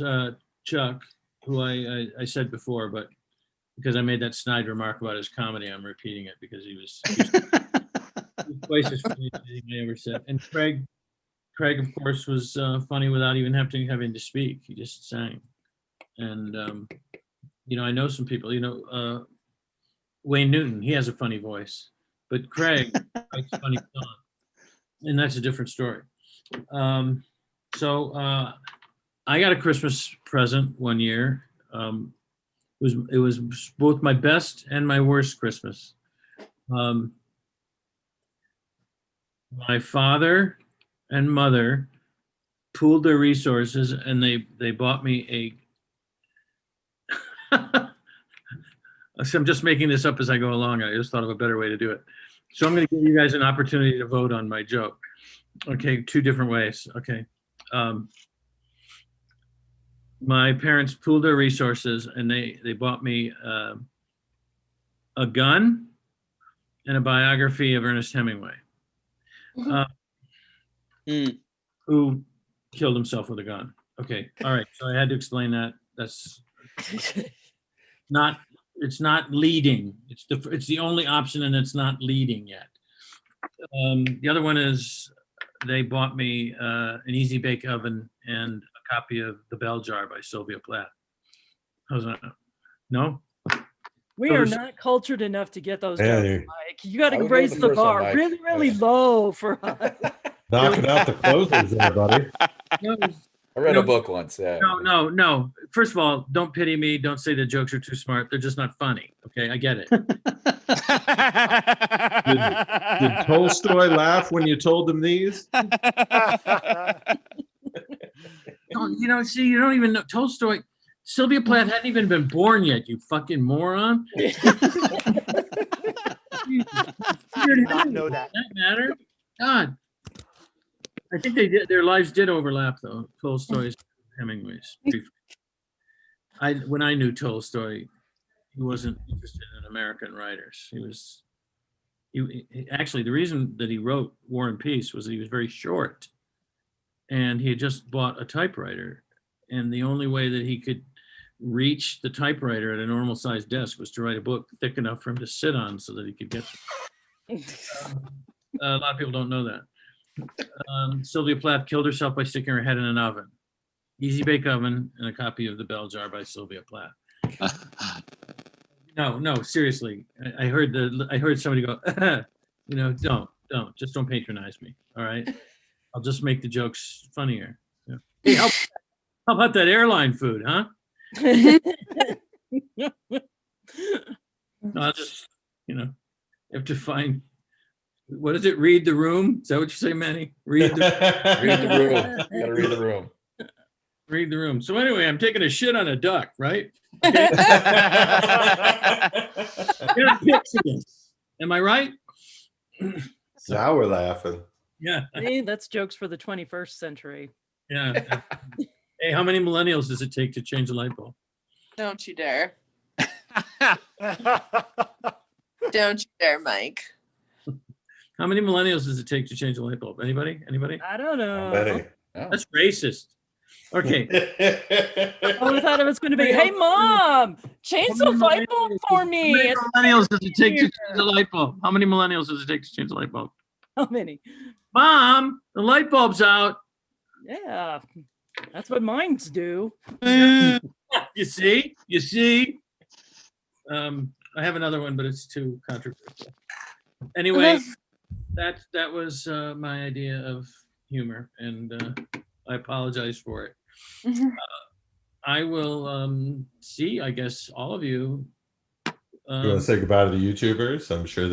Chuck, who I said before, but because I made that snide remark about his comedy, I'm repeating it because he was twice as funny as anything I ever said. And Craig, of course, was funny without even having to speak. He just sang. And I know some people. Wayne Newton, he has a funny voice, but Craig writes funny songs, and that's a different story. So I got a Christmas present one year. It was both my best and my worst Christmas. My father and mother pooled their resources, and they bought me so I'm just making this up as I go along. I just thought of a better way to do it. So I'm going to give you guys an opportunity to vote on my joke. Okay, 2 different ways. Okay. My parents pooled their resources, and they bought me a gun and a biography of Ernest Hemingway, who killed himself with a gun. Okay, all right. So I had to explain that. That's not. It's not leading. It's the only option, and it's not leading yet. The other one is they bought me an easy bake oven and a copy of The Bell Jar by Sylvia Plath. How's that? No? We are not cultured enough to get those jokes, Hey. Mike. You got I to would go raise with the the first one, bar Mike. really, really low for us. Knocking out the closers there, buddy. I read a book once. Yeah. No. First of all, don't pity me. Don't say the jokes are too smart. They're just not funny. Okay, I get it. Did Tolstoy laugh when you told him these? See, you don't even know Tolstoy. Sylvia Plath hadn't even been born yet, you fucking moron. Did not know that. That matter? God. I think their lives did overlap, though. Tolstoy's, Hemingway's. When I knew Tolstoy, he wasn't interested in American writers. Actually, the reason that he wrote War and Peace was that he was very short, and he had just bought a typewriter, and the only way that he could reach the typewriter at a normal sized desk was to write a book thick enough for him to sit on so that he could get a lot of people don't know that. Sylvia Plath killed herself by sticking her head in an oven. Easy bake oven and a copy of The Bell Jar by Sylvia Plath. No, seriously. I heard somebody go, don't patronize me. All right. I'll just make the jokes funnier. Yeah. Hey, how about that airline food, huh? I'll just, have to find, what is it? Read the room? Is that what you say, Manny? Read the room. You gotta read the room. Read the room. So anyway, I'm taking a shit on a duck, right? Okay. Am I right? Now we're laughing. Yeah. Hey, that's jokes for the 21st century. Yeah. Hey, how many millennials does it take to change a light bulb? Don't you dare. Don't you dare, Mike. How many millennials does it take to change a light bulb? Anybody? I don't know. That's racist. Okay. I thought it was going to be, hey, Mom, change the light bulb for me. How many millennials does it take to change the light bulb? How many millennials does it take to change the light bulb? How many? Mom, the light bulb's out. Yeah, that's what mines do. You see? I have another one, but it's too controversial. Anyway, that was my idea of humor, and I apologize for it. I will see, I guess, all of you. You want to say goodbye to the YouTubers? I'm sure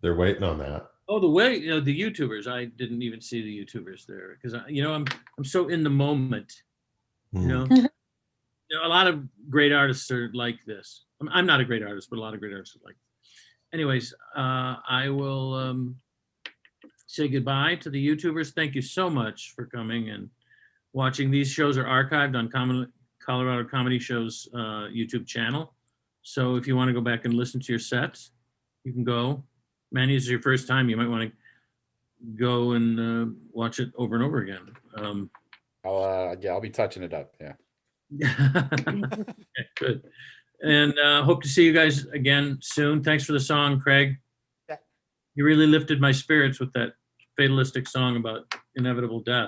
they're waiting on that. Oh, the YouTubers. I didn't even see the YouTubers there because I'm so in the moment. You know, a lot of great artists are like this. I'm not a great artist, but a lot of great artists are like this. Anyways, I will say goodbye to the YouTubers. Thank you so much for coming and watching. These shows are archived on Colorado Comedy Show's YouTube channel. So if you want to go back and listen to your sets, you can go. Manny, this is your first time. You might want to go and watch it over and over again. I'll be touching it up. Yeah. Okay, good. And hope to see you guys again soon. Thanks for the song, Craig. Yeah. You really lifted my spirits with that fatalistic song about inevitable death.